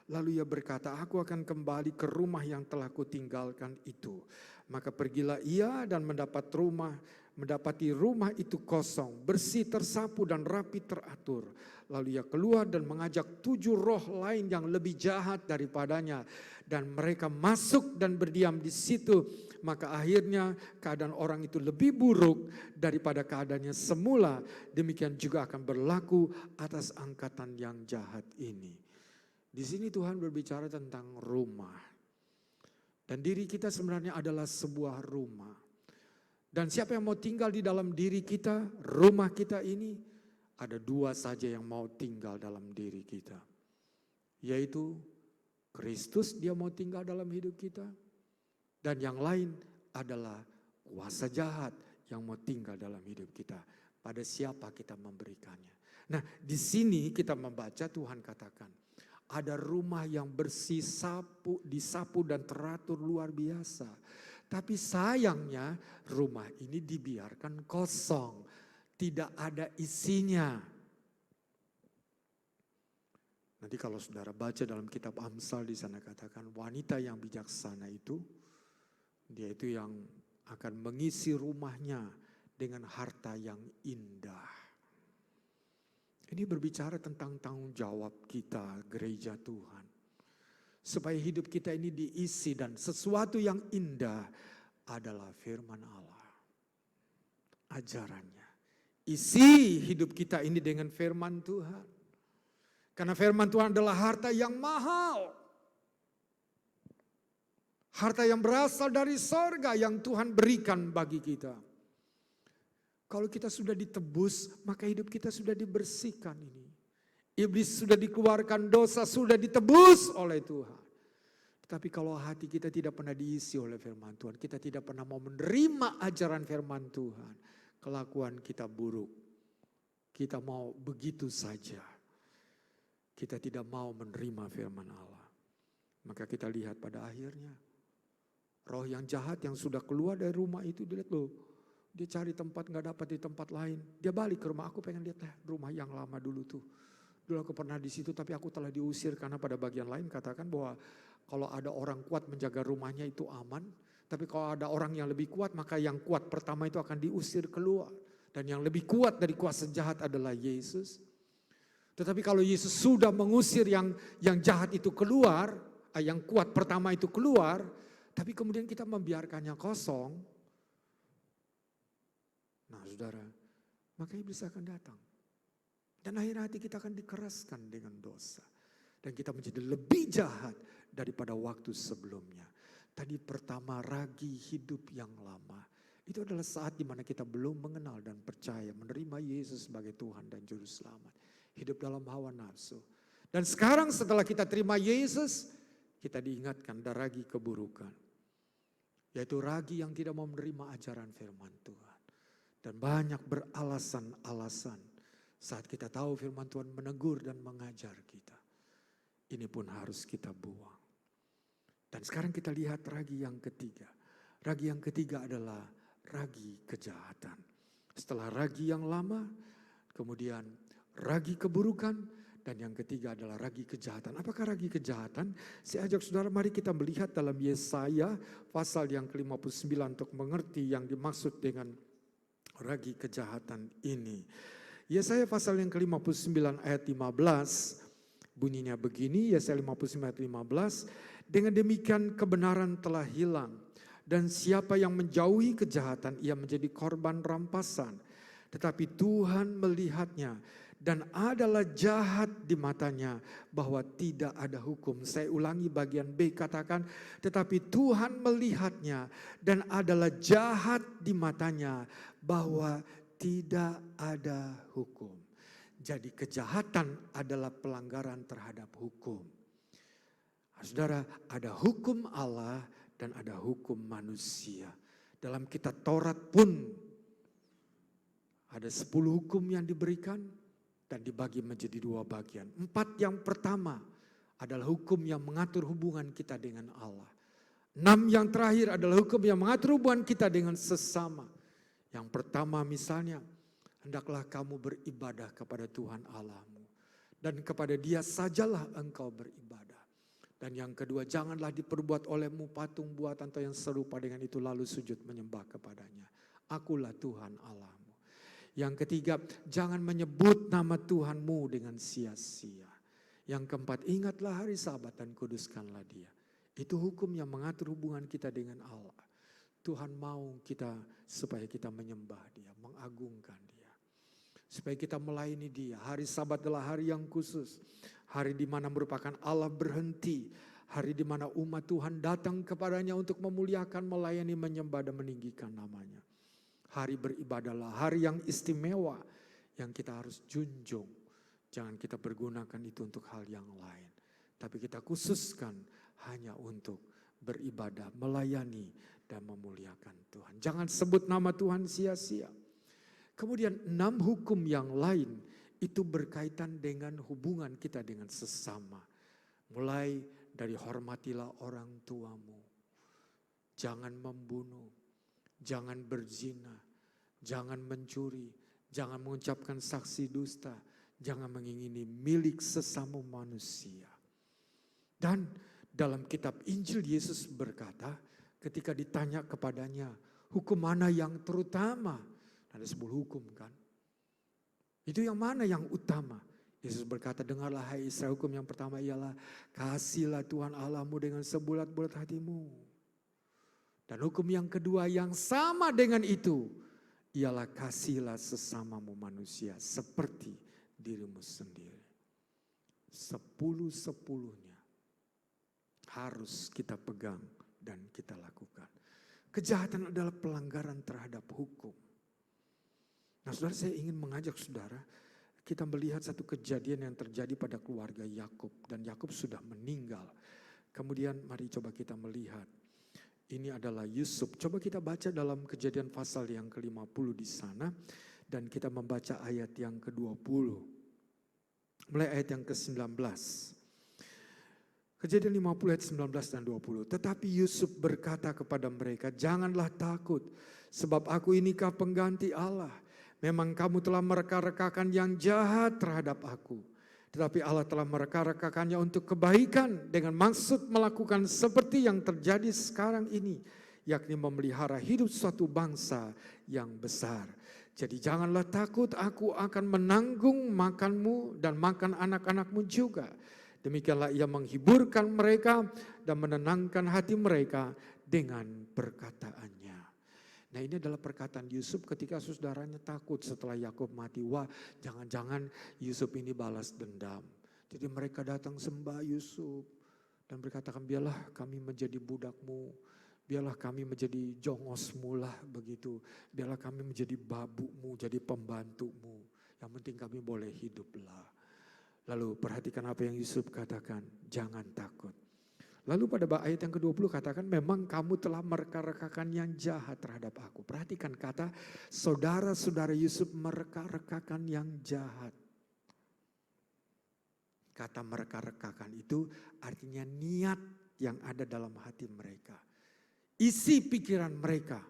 Lalu ia berkata, aku akan kembali ke rumah yang telah kutinggalkan itu. Maka pergilah ia dan mendapati rumah itu kosong, bersih, tersapu dan rapi teratur. Lalu ia keluar dan mengajak 7 roh lain yang lebih jahat daripadanya. Dan mereka masuk dan berdiam di situ. Maka akhirnya keadaan orang itu lebih buruk daripada keadaannya semula. Demikian juga akan berlaku atas angkatan yang jahat ini. Di sini Tuhan berbicara tentang rumah. Dan diri kita sebenarnya adalah sebuah rumah. Dan siapa yang mau tinggal di dalam diri kita, rumah kita ini, ada 2 saja yang mau tinggal dalam diri kita. Yaitu Kristus, dia mau tinggal dalam hidup kita. Dan yang lain adalah kuasa jahat yang mau tinggal dalam hidup kita. Pada siapa kita memberikannya. Nah, di sini kita membaca Tuhan katakan, ada rumah yang bersih, disapu dan teratur luar biasa. Tapi sayangnya rumah ini dibiarkan kosong. Tidak ada isinya. Nanti kalau saudara baca dalam kitab Amsal di sana katakan wanita yang bijaksana itu, dia itu yang akan mengisi rumahnya dengan harta yang indah. Ini berbicara tentang tanggung jawab kita, gereja Tuhan. Supaya hidup kita ini diisi dan sesuatu yang indah adalah firman Allah. Ajarannya. Isi hidup kita ini dengan firman Tuhan. Karena firman Tuhan adalah harta yang mahal. Harta yang berasal dari sorga yang Tuhan berikan bagi kita. Kalau kita sudah ditebus, maka hidup kita sudah dibersihkan ini. Iblis sudah dikeluarkan, dosa sudah ditebus oleh Tuhan. Tetapi kalau hati kita tidak pernah diisi oleh firman Tuhan, kita tidak pernah mau menerima ajaran firman Tuhan, kelakuan kita buruk. Kita mau begitu saja. Kita tidak mau menerima firman Allah. Maka kita lihat pada akhirnya, roh yang jahat yang sudah keluar dari rumah itu, dilihat loh. Dia cari tempat gak dapat di tempat lain. Dia balik ke rumah, aku pengen lihat rumah yang lama dulu tuh. Dulu aku pernah di situ tapi aku telah diusir karena pada bagian lain katakan bahwa kalau ada orang kuat menjaga rumahnya itu aman. Tapi kalau ada orang yang lebih kuat maka yang kuat pertama itu akan diusir keluar. Dan yang lebih kuat dari kuasa jahat adalah Yesus. Tetapi kalau Yesus sudah mengusir yang jahat itu keluar, yang kuat pertama itu keluar, tapi kemudian kita membiarkannya kosong. Nah saudara, maka iblis akan datang. Dan akhirnya hati kita akan dikeraskan dengan dosa. Dan kita menjadi lebih jahat daripada waktu sebelumnya. Tadi pertama ragi hidup yang lama. Itu adalah saat dimana kita belum mengenal dan percaya menerima Yesus sebagai Tuhan dan Juru Selamat. Hidup dalam hawa nafsu. Dan sekarang setelah kita terima Yesus, kita diingatkan ada ragi keburukan. Yaitu ragi yang tidak mau menerima ajaran firman Tuhan. Dan banyak beralasan-alasan saat kita tahu firman Tuhan menegur dan mengajar kita. Ini pun harus kita buang. Dan sekarang kita lihat ragi yang ketiga. Ragi yang ketiga adalah ragi kejahatan. Setelah ragi yang lama, kemudian ragi keburukan, Dan yang ketiga adalah ragi kejahatan. Apakah ragi kejahatan? Saya ajak saudara, mari kita melihat dalam Yesaya pasal yang ke-59 untuk mengerti yang dimaksud dengan ragi kejahatan ini. Yesaya pasal yang ke-59 ayat 15, bunyinya begini, Yesaya 59 ayat 15, dengan demikian kebenaran telah hilang, dan siapa yang menjauhi kejahatan, ia menjadi korban rampasan. Tetapi Tuhan melihatnya, dan adalah jahat di matanya bahwa tidak ada hukum. Saya ulangi bagian B, katakan, tetapi Tuhan melihatnya dan adalah jahat di matanya bahwa tidak ada hukum. Jadi kejahatan adalah pelanggaran terhadap hukum. Saudara, ada hukum Allah dan ada hukum manusia. Dalam kitab Taurat pun ada 10 hukum yang diberikan dan dibagi menjadi 2 bagian. 4 yang pertama adalah hukum yang mengatur hubungan kita dengan Allah. 6 yang terakhir adalah hukum yang mengatur hubungan kita dengan sesama. Yang pertama misalnya, hendaklah kamu beribadah kepada Tuhan Allahmu, dan kepada Dia sajalah engkau beribadah. Dan yang kedua, janganlah diperbuat olehmu patung buatan atau yang serupa dengan itu lalu sujud menyembah kepadanya. Akulah Tuhan Allahmu. Yang ketiga, jangan menyebut nama Tuhanmu dengan sia-sia. Yang keempat, ingatlah hari Sabat dan kuduskanlah Dia. Itu hukum yang mengatur hubungan kita dengan Allah. Tuhan mau kita supaya kita menyembah Dia, mengagungkan Dia. Supaya kita melayani Dia. Hari Sabat adalah hari yang khusus. Hari di mana merupakan Allah berhenti. Hari di mana umat Tuhan datang kepadanya untuk memuliakan, melayani, menyembah dan meninggikan namanya. Hari beribadahlah hari yang istimewa yang kita harus junjung. Jangan kita pergunakan itu untuk hal yang lain. Tapi kita khususkan hanya untuk beribadah, melayani dan memuliakan Tuhan. Jangan sebut nama Tuhan sia-sia. Kemudian 6 hukum yang lain itu berkaitan dengan hubungan kita dengan sesama. Mulai dari hormatilah orang tuamu. Jangan membunuh. Jangan berzina, jangan mencuri, jangan mengucapkan saksi dusta, jangan mengingini milik sesama manusia. Dan dalam kitab Injil Yesus berkata, ketika ditanya kepadanya, hukum mana yang terutama? Ada 10 hukum kan? Itu yang mana yang utama? Yesus berkata, dengarlah hai Israel, hukum yang pertama ialah kasihlah Tuhan Allahmu dengan sebulat-bulat hatimu. Dan hukum yang kedua yang sama dengan itu ialah kasihlah sesamamu manusia seperti dirimu sendiri. 10-10-nya harus kita pegang dan kita lakukan. Kejahatan adalah pelanggaran terhadap hukum. Nah saudara, saya ingin mengajak saudara, kita melihat satu kejadian yang terjadi pada keluarga Yakub, dan Yakub sudah meninggal. Kemudian mari coba kita melihat. Ini adalah Yusuf. Coba kita baca dalam Kejadian pasal yang ke-50 di sana. Dan kita membaca ayat yang ke-20. Mulai ayat yang ke-19. Kejadian 50 ayat 19 dan 20. Tetapi Yusuf berkata kepada mereka, janganlah takut, sebab aku inikah pengganti Allah. Memang kamu telah mereka-rekakan yang jahat terhadap aku. Tetapi Allah telah mereka-rekakannya untuk kebaikan dengan maksud melakukan seperti yang terjadi sekarang ini. Yakni memelihara hidup suatu bangsa yang besar. Jadi janganlah takut, aku akan menanggung makanmu dan makan anak-anakmu juga. Demikianlah ia menghiburkan mereka dan menenangkan hati mereka dengan perkataannya. Nah ini adalah perkataan Yusuf ketika saudaranya takut setelah Yakub mati. Wah, jangan-jangan Yusuf ini balas dendam. Jadi mereka datang sembah Yusuf dan berkatakan, biarlah kami menjadi budakmu, biarlah kami menjadi jongosmu lah begitu. Biarlah kami menjadi babukmu, jadi pembantumu. Yang penting kami boleh hiduplah. Lalu perhatikan apa yang Yusuf katakan, jangan takut. Lalu pada ayat yang ke-20 katakan, memang kamu telah mereka-rekakan yang jahat terhadap aku. Perhatikan kata, saudara-saudara Yusuf mereka-rekakan yang jahat. Kata mereka-rekakan itu artinya niat yang ada dalam hati mereka. Isi pikiran mereka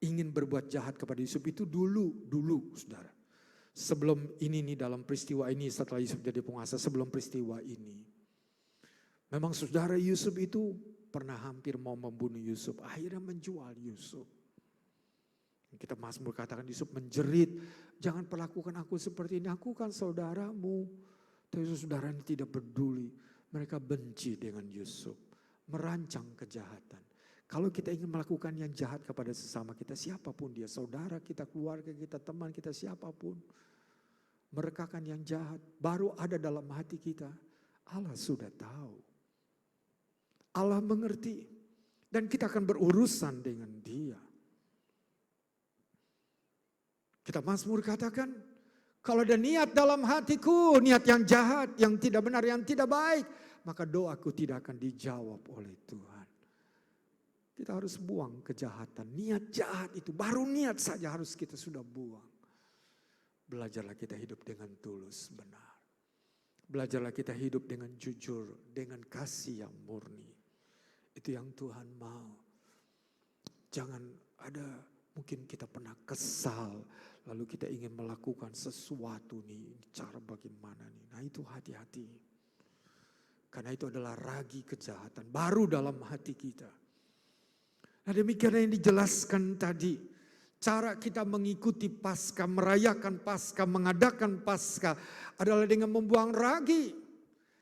ingin berbuat jahat kepada Yusuf itu dulu saudara. Sebelum ini nih, dalam peristiwa ini, setelah Yusuf jadi penguasa, sebelum peristiwa ini, memang saudara Yusuf itu pernah hampir mau membunuh Yusuf, akhirnya menjual Yusuf. Kita Mazmur katakan Yusuf menjerit, jangan perlakukan aku seperti ini, aku kan saudaramu. Tapi saudara ini tidak peduli, mereka benci dengan Yusuf, merancang kejahatan. Kalau kita ingin melakukan yang jahat kepada sesama kita, siapapun dia, saudara kita, keluarga kita, teman kita, siapapun, merekakan yang jahat, baru ada dalam hati kita, Allah sudah tahu. Allah mengerti, dan kita akan berurusan dengan dia. Kita Mazmur katakan, kalau ada niat dalam hatiku, niat yang jahat, yang tidak benar, yang tidak baik, maka doaku tidak akan dijawab oleh Tuhan. Kita harus buang kejahatan, niat jahat itu, baru niat saja harus kita sudah buang. Belajarlah kita hidup dengan tulus, benar. Belajarlah kita hidup dengan jujur, dengan kasih yang murni. Itu yang Tuhan mau. Jangan ada, mungkin kita pernah kesal, lalu kita ingin melakukan sesuatu nih, cara bagaimana nih. Nah itu hati-hati. Karena itu adalah ragi kejahatan, baru dalam hati kita. Nah demikian yang dijelaskan tadi. Cara kita mengikuti Paskah, merayakan Paskah, mengadakan Paskah adalah dengan membuang ragi.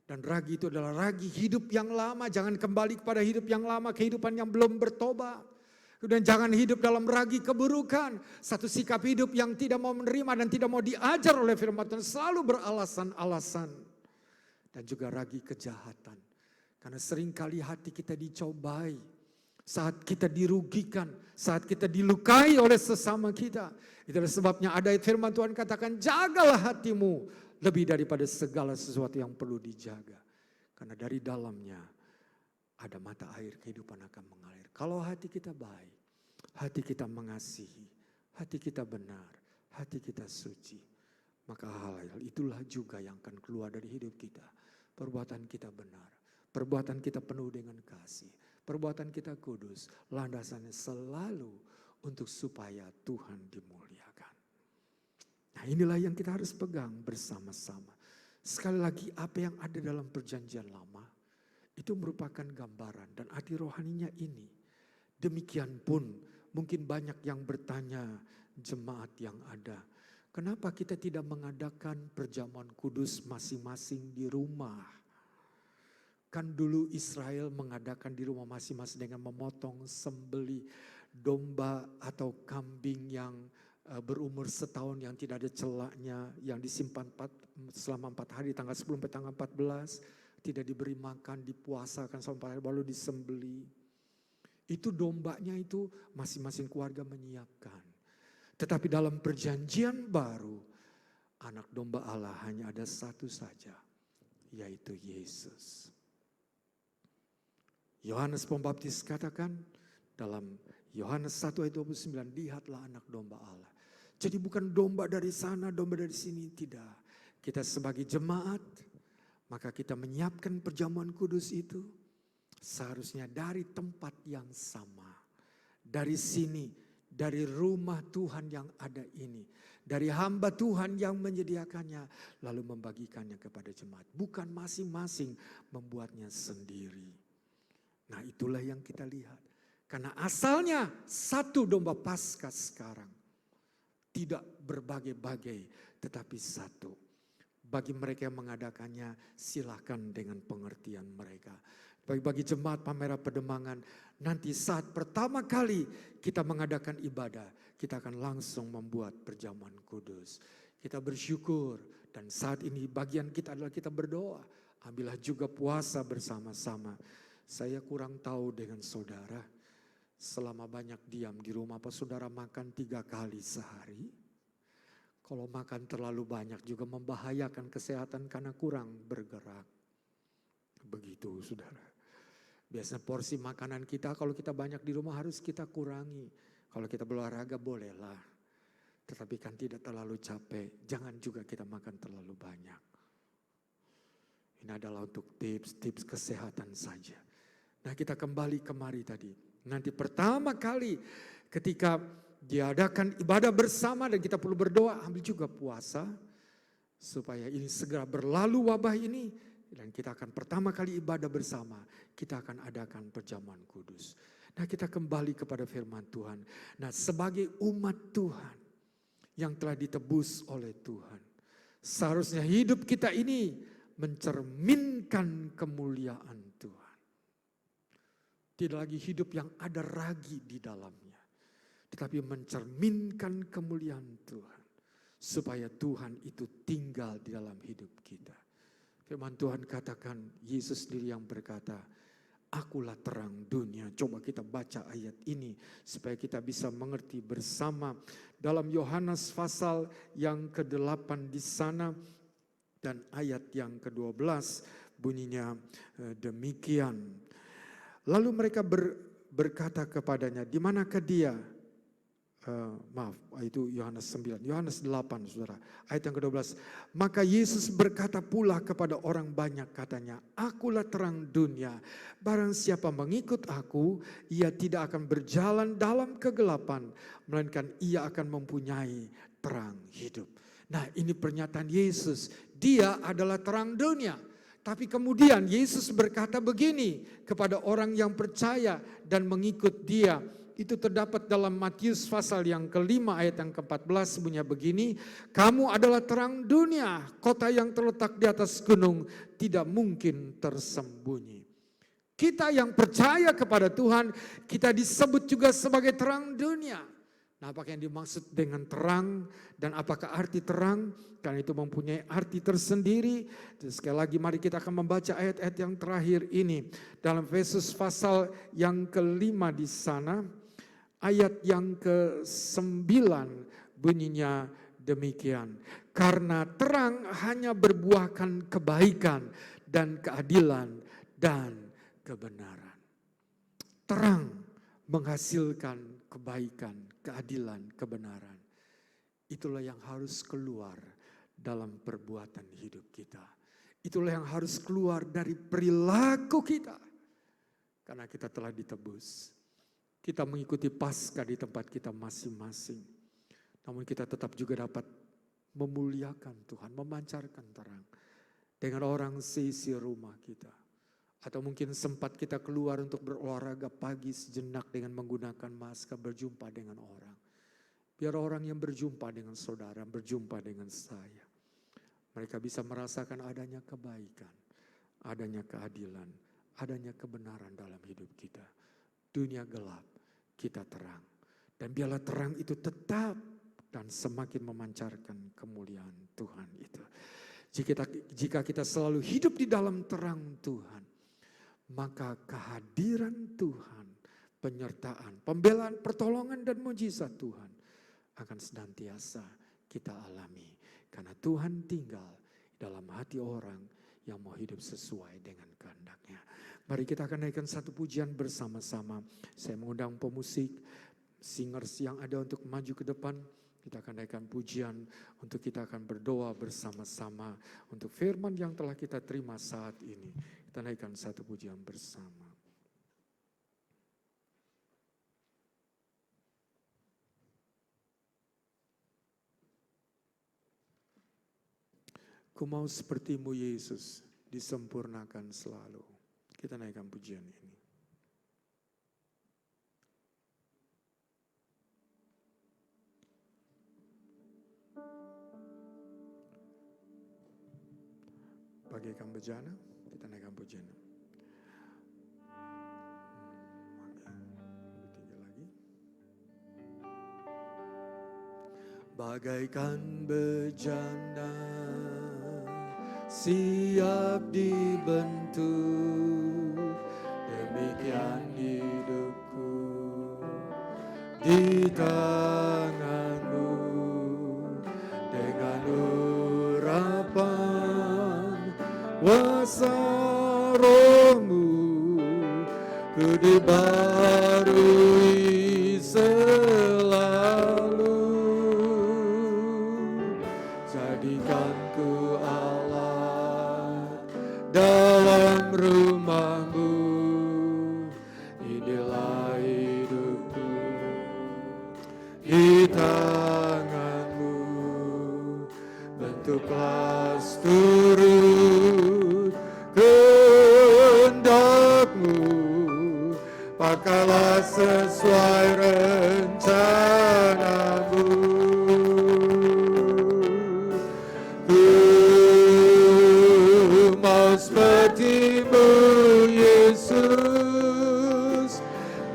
Dan ragi itu adalah ragi hidup yang lama. Jangan kembali kepada hidup yang lama, kehidupan yang belum bertobat. Dan jangan hidup dalam ragi keburukan. Satu sikap hidup yang tidak mau menerima dan tidak mau diajar oleh firman Tuhan. Selalu beralasan-alasan. Dan juga ragi kejahatan. Karena seringkali hati kita dicobai. Saat kita dirugikan, saat kita dilukai oleh sesama kita. Itulah sebabnya ada firman Tuhan katakan, jagalah hatimu lebih daripada segala sesuatu yang perlu dijaga. Karena dari dalamnya ada mata air kehidupan akan mengalir. Kalau hati kita baik, hati kita mengasihi, hati kita benar, hati kita suci, maka hal-hal itulah juga yang akan keluar dari hidup kita. Perbuatan kita benar, perbuatan kita penuh dengan kasih, perbuatan kita kudus, landasannya selalu untuk supaya Tuhan dimuliakan. Nah inilah yang kita harus pegang bersama-sama. Sekali lagi apa yang ada dalam perjanjian lama, itu merupakan gambaran dan arti rohaninya ini. Demikian pun mungkin banyak yang bertanya jemaat yang ada. Kenapa kita tidak mengadakan perjamuan kudus masing-masing di rumah? Kan dulu Israel mengadakan di rumah masing-masing dengan memotong sembelih domba atau kambing yang berumur setahun yang tidak ada celaknya, yang disimpan selama 4 hari, tanggal 10 sampai tanggal 14, tidak diberi makan, dipuasakan sampai 4 hari baru disembelih. Itu dombanya itu masing-masing keluarga menyiapkan. Tetapi dalam perjanjian baru, anak domba Allah hanya ada satu saja, yaitu Yesus. Yohanes Pembaptis katakan dalam Yohanes 1 ayat 29, lihatlah anak domba Allah. Jadi bukan domba dari sana, domba dari sini, tidak. Kita sebagai jemaat, maka kita menyiapkan perjamuan kudus itu seharusnya dari tempat yang sama. Dari sini, dari rumah Tuhan yang ada ini. Dari hamba Tuhan yang menyediakannya, lalu membagikannya kepada jemaat. Bukan masing-masing membuatnya sendiri. Nah itulah yang kita lihat. Karena asalnya satu domba Paskah sekarang. Tidak berbagai-bagai, tetapi satu. Bagi mereka yang mengadakannya, silakan dengan pengertian mereka. Bagi jemaat Palmera Pademangan, nanti saat pertama kali kita mengadakan ibadah, kita akan langsung membuat perjamuan kudus. Kita bersyukur dan saat ini bagian kita adalah kita berdoa. Ambillah juga puasa bersama-sama. Saya kurang tahu dengan saudara. Selama banyak diam di rumah, apa saudara makan 3 kali sehari? Kalau makan terlalu banyak juga membahayakan kesehatan karena kurang bergerak. Begitu saudara. Biasanya porsi makanan kita kalau kita banyak di rumah harus kita kurangi. Kalau kita berolahraga bolehlah. Tetapi kan tidak terlalu capek. Jangan juga kita makan terlalu banyak. Ini adalah untuk tips-tips kesehatan saja. Nah kita kembali kemari tadi. Nanti pertama kali ketika diadakan ibadah bersama dan kita perlu berdoa, ambil juga puasa supaya ini segera berlalu wabah ini dan kita akan pertama kali ibadah bersama, kita akan adakan perjamuan kudus. Nah, kita kembali kepada firman Tuhan. Nah, sebagai umat Tuhan yang telah ditebus oleh Tuhan, seharusnya hidup kita ini mencerminkan kemuliaan Tuhan. Tidak lagi hidup yang ada ragi di dalamnya, tetapi mencerminkan kemuliaan Tuhan, supaya Tuhan itu tinggal di dalam hidup kita. Firman Tuhan katakan, Yesus sendiri yang berkata, akulah terang dunia. Coba kita baca ayat ini supaya kita bisa mengerti bersama. Dalam Yohanes pasal yang ke-8 di sana dan ayat yang ke-12 bunyinya demikian. Lalu mereka berkata kepadanya, di manakah dia? Itu Yohanes 9, Yohanes 8 saudara, ayat yang ke-12. Maka Yesus berkata pula kepada orang banyak katanya, akulah terang dunia, barang siapa mengikut aku, ia tidak akan berjalan dalam kegelapan, melainkan ia akan mempunyai terang hidup. Nah, ini pernyataan Yesus, dia adalah terang dunia. Tapi kemudian Yesus berkata begini kepada orang yang percaya dan mengikut dia. Itu terdapat dalam Matius pasal yang ke-5 ayat yang ke-14 bunyinya begini. Kamu adalah terang dunia, kota yang terletak di atas gunung tidak mungkin tersembunyi. Kita yang percaya kepada Tuhan, kita disebut juga sebagai terang dunia. Nah, apakah yang dimaksud dengan terang dan apakah arti terang? Karena itu mempunyai arti tersendiri. Dan sekali lagi mari kita akan membaca ayat-ayat yang terakhir ini. Dalam Efesus pasal yang ke-5 di sana, ayat yang ke-9 bunyinya demikian. Karena terang hanya berbuahkan kebaikan dan keadilan dan kebenaran. Terang menghasilkan kebaikan, keadilan, kebenaran. Itulah yang harus keluar dalam perbuatan hidup kita. Itulah yang harus keluar dari perilaku kita. Karena kita telah ditebus. Kita mengikuti Paskah di tempat kita masing-masing. Namun kita tetap juga dapat memuliakan Tuhan, memancarkan terang. Dengan orang seisi rumah kita. Atau mungkin sempat kita keluar untuk berolahraga pagi sejenak dengan menggunakan masker, berjumpa dengan orang. Biar orang yang berjumpa dengan saudara, berjumpa dengan saya. Mereka bisa merasakan adanya kebaikan, adanya keadilan, adanya kebenaran dalam hidup kita. Dunia gelap, kita terang. Dan biarlah terang itu tetap dan semakin memancarkan kemuliaan Tuhan itu. Jika kita selalu hidup di dalam terang Tuhan, maka kehadiran Tuhan, penyertaan, pembelaan, pertolongan dan mujizat Tuhan akan senantiasa kita alami. Karena Tuhan tinggal dalam hati orang yang mau hidup sesuai dengan kehendaknya. Mari kita akan naikkan satu pujian bersama-sama. Saya mengundang pemusik, singers yang ada untuk maju ke depan. Kita akan naikkan pujian untuk kita akan berdoa bersama-sama untuk firman yang telah kita terima saat ini. Kita naikkan satu pujian bersama. Ku mau sepertimu Yesus, disempurnakan selalu. Kita naikkan pujian ini. Bagaikan bejana, kita naikkan pujian. Lebih tinggi lagi. Bagaikan bejana, siap dibentuk, demikian hidupku di tanganmu, dengan urapan kuasa rohmu, ku dibarui selalu. Jadikan ku alat dalam rumahmu, inilah hidupku, bentuklah turut kehendak-Mu, pakailah sesuai rencana-Mu. Ku mau seperti-Mu, Yesus,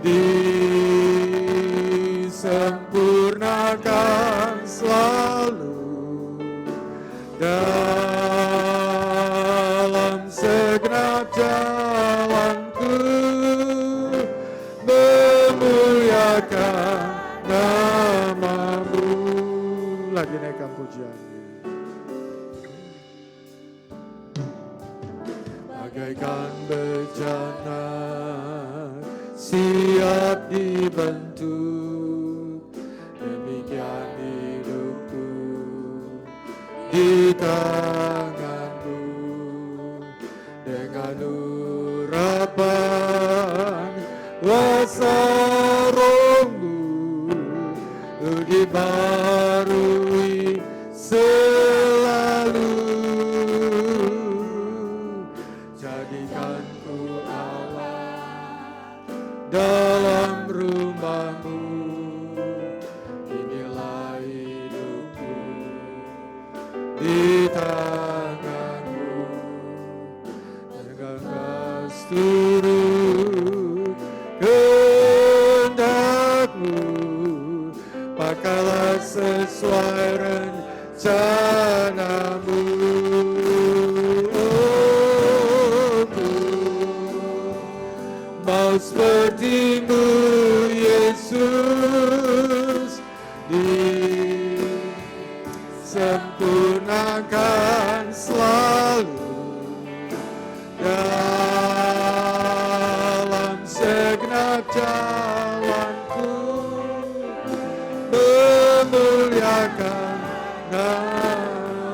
disempurnakan selalu dalam segenap jalanku, memuliakan nama-Mu. Lagi naikkan pujian. Bagaikan bejana siap dibentuk, demikian hidupku di tangan-Mu. Dengan urapan kuasa Roh-Mu, Ku dibarui selalu. Jadikan ku Allah dalam rumah-Mu, inilah hidupku di tangan-Mu. Dengan turut kehendak-Mu, pakailah sesuai rencana-Mu. Mau seperti-Mu, Yesus, disempurnakan selalu dalam segenap jalanku, memuliakan nama.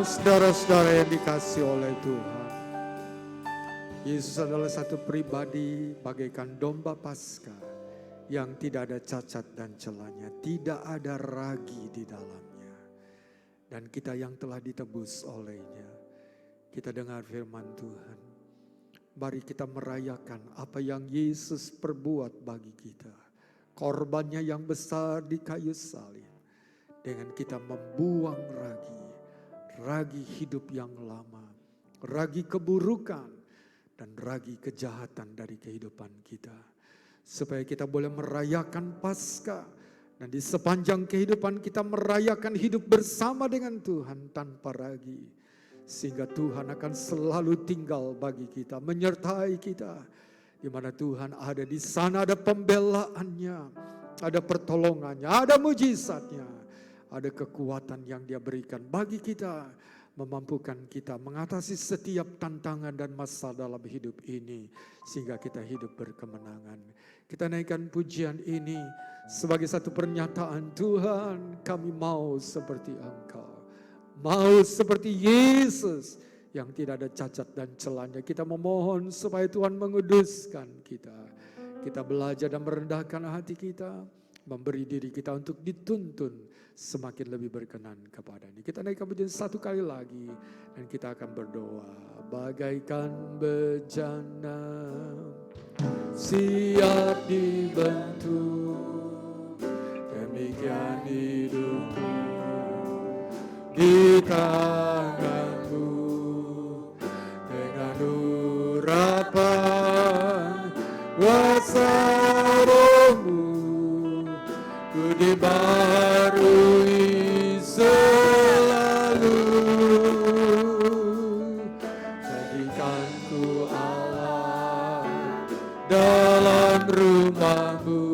Saudara-saudara yang dikasihi oleh Tuhan, Yesus adalah satu pribadi bagaikan domba Paskah yang tidak ada cacat dan celanya, tidak ada ragi di dalamnya. Dan kita yang telah ditebus olehnya, kita dengar firman Tuhan. Mari kita merayakan apa yang Yesus perbuat bagi kita. Korbannya yang besar di kayu salib. Dengan kita membuang ragi hidup yang lama, ragi keburukan, dan ragi kejahatan dari kehidupan kita. Supaya kita boleh merayakan Paskah. Dan di sepanjang kehidupan kita merayakan hidup bersama dengan Tuhan tanpa ragi. Sehingga Tuhan akan selalu tinggal bagi kita, menyertai kita. Di mana Tuhan ada, di sana ada pembelaannya, ada pertolongannya, ada mujizatnya, ada kekuatan yang Dia berikan bagi kita, memampukan kita mengatasi setiap tantangan dan masalah dalam hidup ini, sehingga kita hidup berkemenangan. Kita naikkan pujian ini sebagai satu pernyataan, Tuhan, kami mau seperti Engkau, mau seperti Yesus yang tidak ada cacat dan celanya. Kita memohon supaya Tuhan menguduskan kita. Kita belajar dan merendahkan hati kita, memberi diri kita untuk dituntun semakin lebih berkenan kepada-Nya. Kita naikkan pujian satu kali lagi dan kita akan berdoa. Bagaikan bejana siap dibentuk, demikian hidupku di tangan-Mu. Dengan urapan kuasa Roh-Mu, Ku dibarui selalu. Jadikan ku Allah dalam rumah-Mu,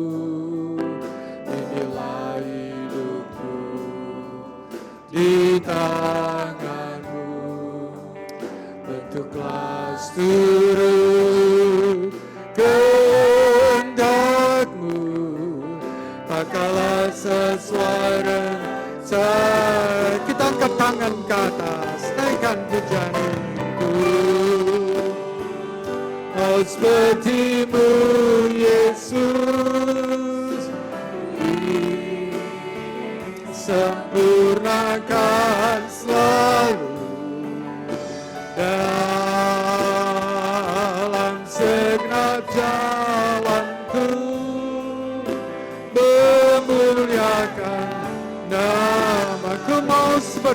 inilah hidupku di tangan-Mu. Bentuklah seturut kehendak-Mu, pakailah sesuai rencana. Kita angkat tangan ke atas, naikkan pujian itu. Oh seperti-Mu Yesus, disempurnakan selalu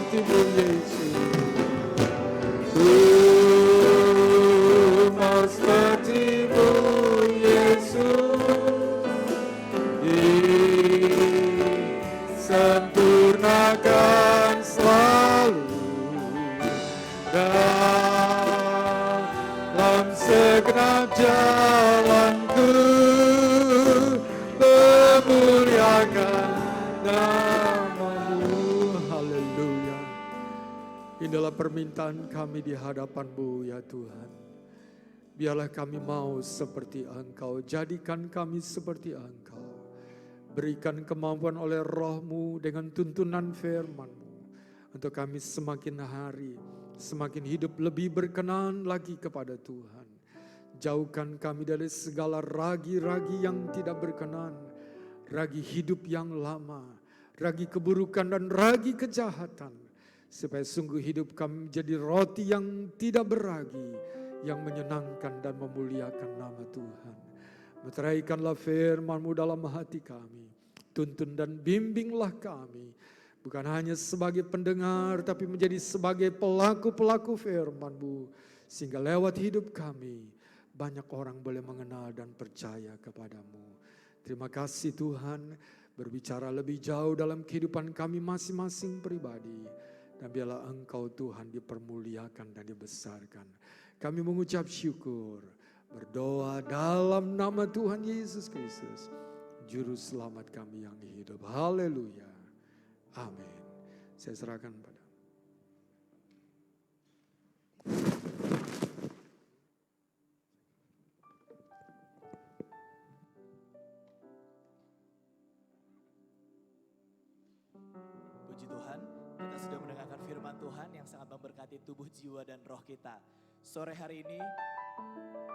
seperti-Mu Yesus. Mau seperti-Mu Yesus, disempurnakan selalu dalam segenap jalanku, memuliakan nama-Mu. Haleluya. Inilah permintaan kami di hadapan-Mu ya Tuhan. Biarlah kami mau seperti Engkau, jadikan kami seperti Engkau. Berikan kemampuan oleh Roh-Mu dengan tuntunan firman-Mu, untuk kami semakin hari, semakin hidup lebih berkenan lagi kepada Tuhan. Jauhkan kami dari segala ragi-ragi yang tidak berkenan, ragi hidup yang lama, ragi keburukan dan ragi kejahatan. Supaya sungguh hidup kami menjadi roti yang tidak berragi, yang menyenangkan dan memuliakan nama Tuhan. Meteraikanlah firman-Mu dalam hati kami. Tuntun dan bimbinglah kami. Bukan hanya sebagai pendengar, tapi menjadi sebagai pelaku-pelaku firman-Mu. Sehingga lewat hidup kami, banyak orang boleh mengenal dan percaya kepada-Mu. Terima kasih Tuhan, berbicara lebih jauh dalam kehidupan kami masing-masing pribadi. Dan biarlah Engkau Tuhan dipermuliakan dan dibesarkan. Kami mengucap syukur, berdoa dalam nama Tuhan Yesus Kristus, Juru Selamat kami yang hidup. Haleluya. Amin. Saya serahkan pada. Puji Tuhan, kita sudah mendengarkan firman Tuhan yang sangat memberkati tubuh, jiwa, dan roh kita. Sore hari ini,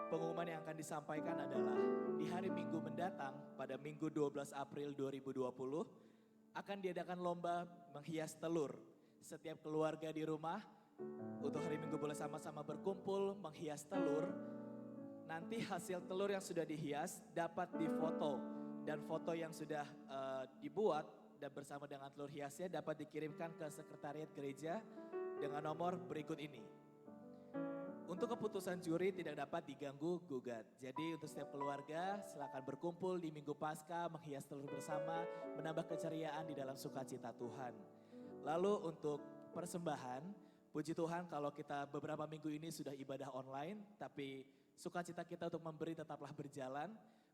pengumuman yang akan disampaikan adalah di hari Minggu mendatang, pada Minggu 12 April 2020, akan diadakan lomba menghias telur. Setiap keluarga di rumah, untuk hari Minggu boleh sama-sama berkumpul menghias telur. Nanti hasil telur yang sudah dihias dapat difoto, dan foto yang sudah dibuat dan bersama dengan telur hiasnya dapat dikirimkan ke sekretariat gereja dengan nomor berikut ini. Untuk keputusan juri tidak dapat diganggu gugat. Jadi untuk setiap keluarga silakan berkumpul di Minggu Paskah menghias telur bersama, menambah keceriaan di dalam sukacita Tuhan. Lalu untuk persembahan, puji Tuhan kalau kita beberapa minggu ini sudah ibadah online, tapi sukacita kita untuk memberi tetaplah berjalan.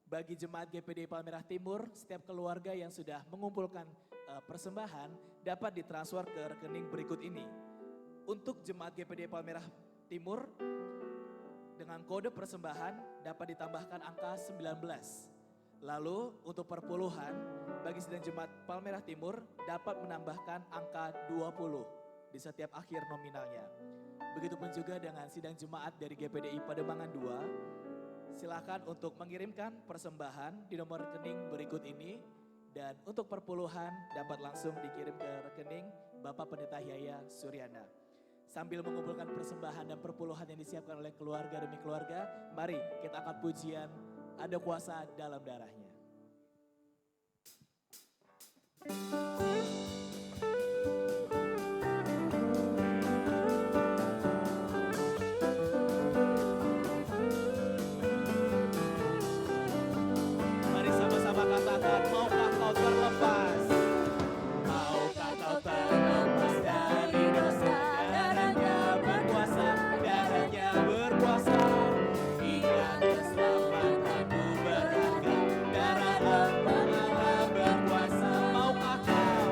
Bagi jemaat GPD Palmerah Timur, setiap keluarga yang sudah mengumpulkan persembahan dapat ditransfer ke rekening berikut ini. Untuk jemaat GPD Palmerah Timur, dengan kode persembahan dapat ditambahkan angka 19. Lalu untuk perpuluhan, bagi sedang jemaat Palmerah Timur dapat menambahkan angka 20 di setiap akhir nominalnya. Begitupun juga dengan sidang jemaat dari GPDI Pademangan 2, silakan untuk mengirimkan persembahan di nomor rekening berikut ini. Dan untuk perpuluhan dapat langsung dikirim ke rekening Bapak Pendeta Yaya Suryana. Sambil mengumpulkan persembahan dan perpuluhan yang disiapkan oleh keluarga demi keluarga, mari kita angkat pujian Ada Kuasa Dalam Darahnya. Mari sama-sama katakan, maukah kau terlepas? Maukah kau terlepas dari dosa? Darahnya berkuasa, darahnya berkuasa. Ingat keselamatanmu berharga, darah Allah berkuasa. Maukah kau?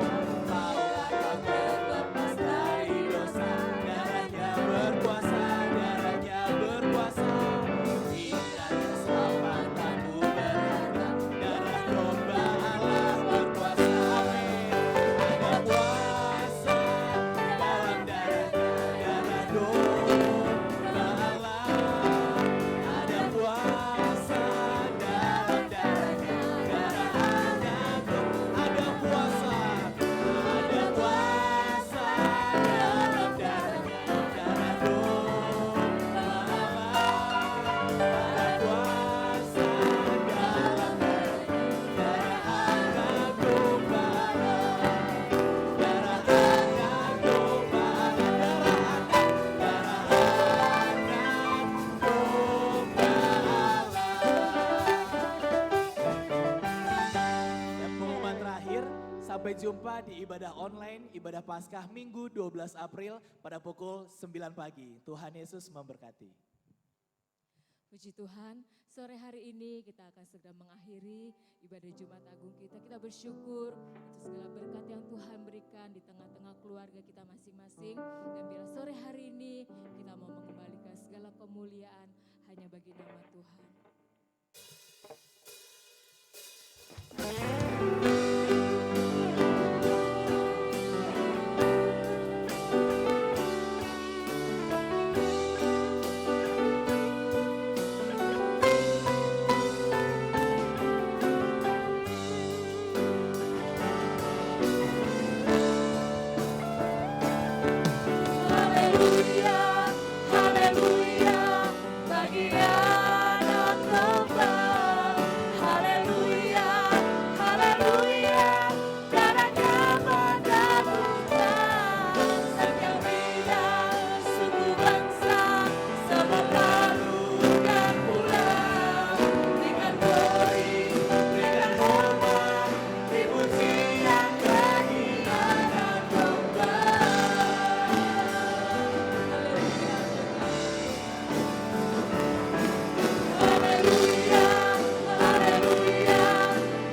Sampai jumpa di ibadah online, ibadah Paskah Minggu 12 April pada pukul 9 pagi. Tuhan Yesus memberkati. Puji Tuhan, sore hari ini kita akan segera mengakhiri ibadah Jumat Agung kita. Kita bersyukur atas segala berkat yang Tuhan berikan di tengah-tengah keluarga kita masing-masing. Dan bila sore hari ini kita mau mengembalikan segala kemuliaan hanya bagi nama Tuhan. Haleluya, haleluya, bagi anak domba. Haleluya, haleluya, darahnya mengaburkan. Setiap bidang, suku bangsa, semua baru dan pulang. Berikan glory, berikan hormat, dipujian bagi anak domba. Haleluya, haleluya,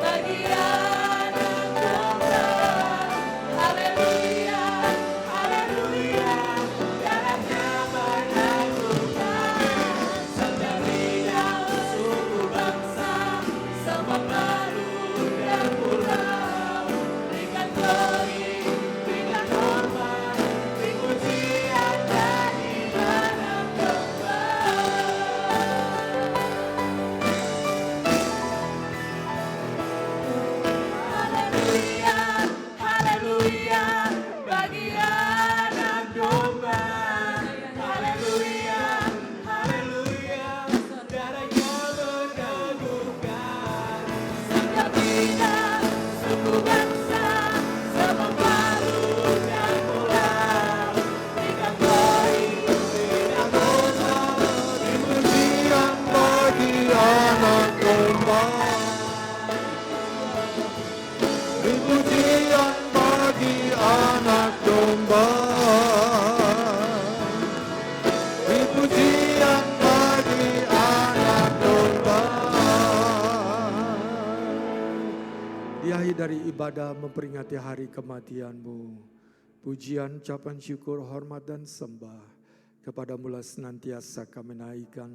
bagi anak domba. Haleluya, haleluya, darahnya mengaburkan. Setiap bidang, suku bangsa, semua baru dan pulang. Berikan glory, berikan hormat, dipujian bagi anak domba. Haleluya, haleluya, bagi anak domba. Haleluya, haleluya, darahnya mengaburkan. Setiap bidang, suku bangsa, semua baru dan pulang. Berikan glory, berikan hormat, Pujian bagi anak domba. Pujian bagi anak domba. Pujian bagi anak domba. Di akhir dari ibadah memperingati hari kematian-Mu, pujian, ucapan syukur, hormat dan sembah kepadamu lah senantiasa kami naikkan.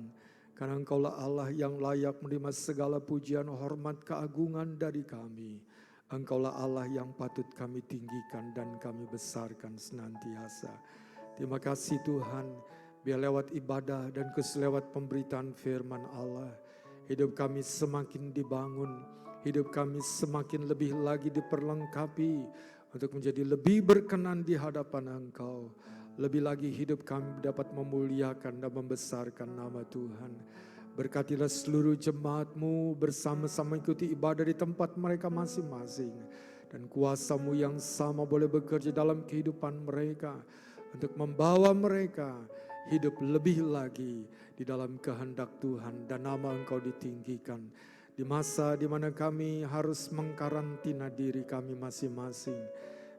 Karena Engkaulah Allah yang layak menerima segala pujian, hormat, keagungan dari kami. Engkaulah Allah yang patut kami tinggikan dan kami besarkan senantiasa. Terima kasih Tuhan, biar lewat ibadah dan lewat pemberitaan firman Allah, hidup kami semakin dibangun, hidup kami semakin lebih lagi diperlengkapi untuk menjadi lebih berkenan di hadapan Engkau. Lebih lagi hidup kami dapat memuliakan dan membesarkan nama Tuhan. Berkatilah seluruh jemaat-Mu bersama-sama ikuti ibadah di tempat mereka masing-masing. Dan kuasa-Mu yang sama boleh bekerja dalam kehidupan mereka untuk membawa mereka hidup lebih lagi di dalam kehendak Tuhan dan nama Engkau ditinggikan. Di masa di mana kami harus mengkarantina diri kami masing-masing,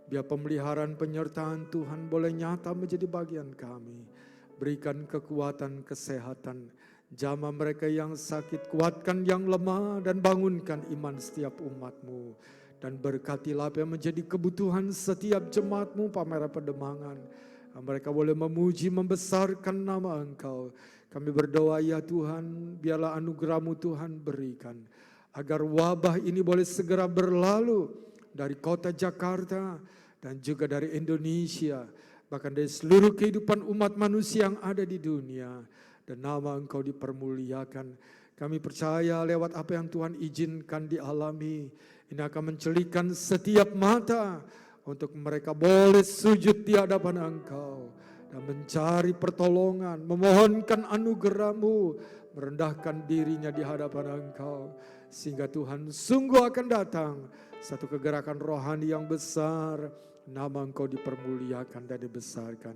biar pemeliharaan penyertaan Tuhan boleh nyata menjadi bagian kami. Berikan kekuatan, kesehatan, jamah mereka yang sakit, kuatkan yang lemah dan bangunkan iman setiap umat-Mu. Dan berkatilah apa yang menjadi kebutuhan setiap jemaat-Mu Palmera Pademangan. Mereka boleh memuji, membesarkan nama Engkau. Kami berdoa ya Tuhan, biarlah anugerah-Mu Tuhan berikan. Agar wabah ini boleh segera berlalu dari kota Jakarta dan juga dari Indonesia. Bahkan dari seluruh kehidupan umat manusia yang ada di dunia. Dan nama Engkau dipermuliakan. Kami percaya lewat apa yang Tuhan izinkan dialami, ini akan mencelikan setiap mata untuk mereka boleh sujud di hadapan Engkau dan mencari pertolongan, memohonkan anugerah-Mu, merendahkan dirinya di hadapan Engkau, sehingga Tuhan sungguh akan datang satu kegerakan rohani yang besar, nama Engkau dipermuliakan dan dibesarkan.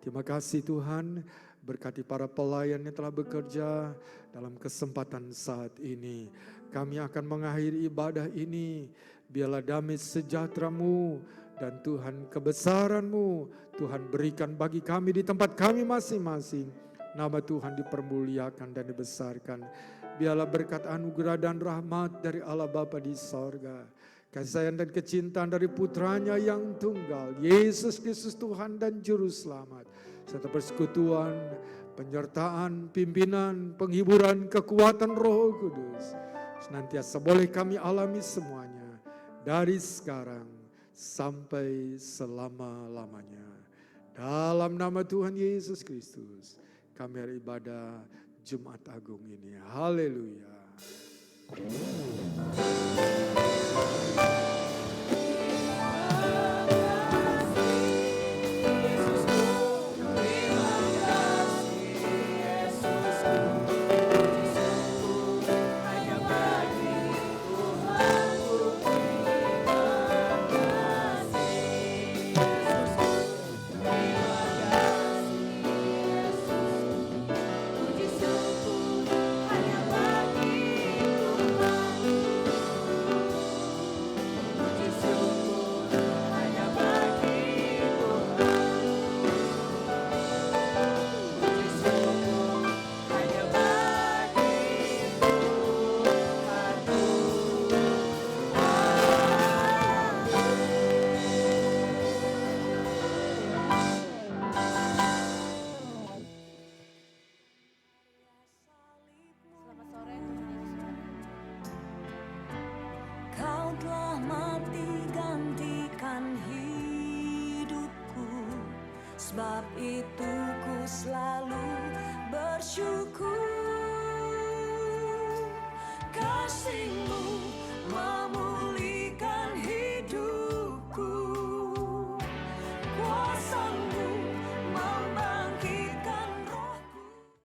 Terima kasih Tuhan, berkati para pelayan yang telah bekerja dalam kesempatan saat ini. Kami akan mengakhiri ibadah ini Biarlah damai sejahtera-Mu dan Tuhan kebesaran-Mu Tuhan berikan bagi kami di tempat kami masing-masing. Nama Tuhan dipermuliakan dan dibesarkan. Biarlah berkat anugerah dan rahmat dari Allah Bapa di sorga, kasih sayang dan kecintaan dari putranya yang tunggal, Yesus Kristus Tuhan dan Juru Selamat, serta persekutuan, penyertaan, pimpinan, penghiburan, kekuatan Roh Kudus, senantiasa boleh kami alami semuanya, dari sekarang sampai selama-lamanya. Dalam nama Tuhan Yesus Kristus, kami hari ibadah Jumat Agung ini. Haleluya. Kau telah mati gantikan hidupku, sebab itu ku selalu bersyukur.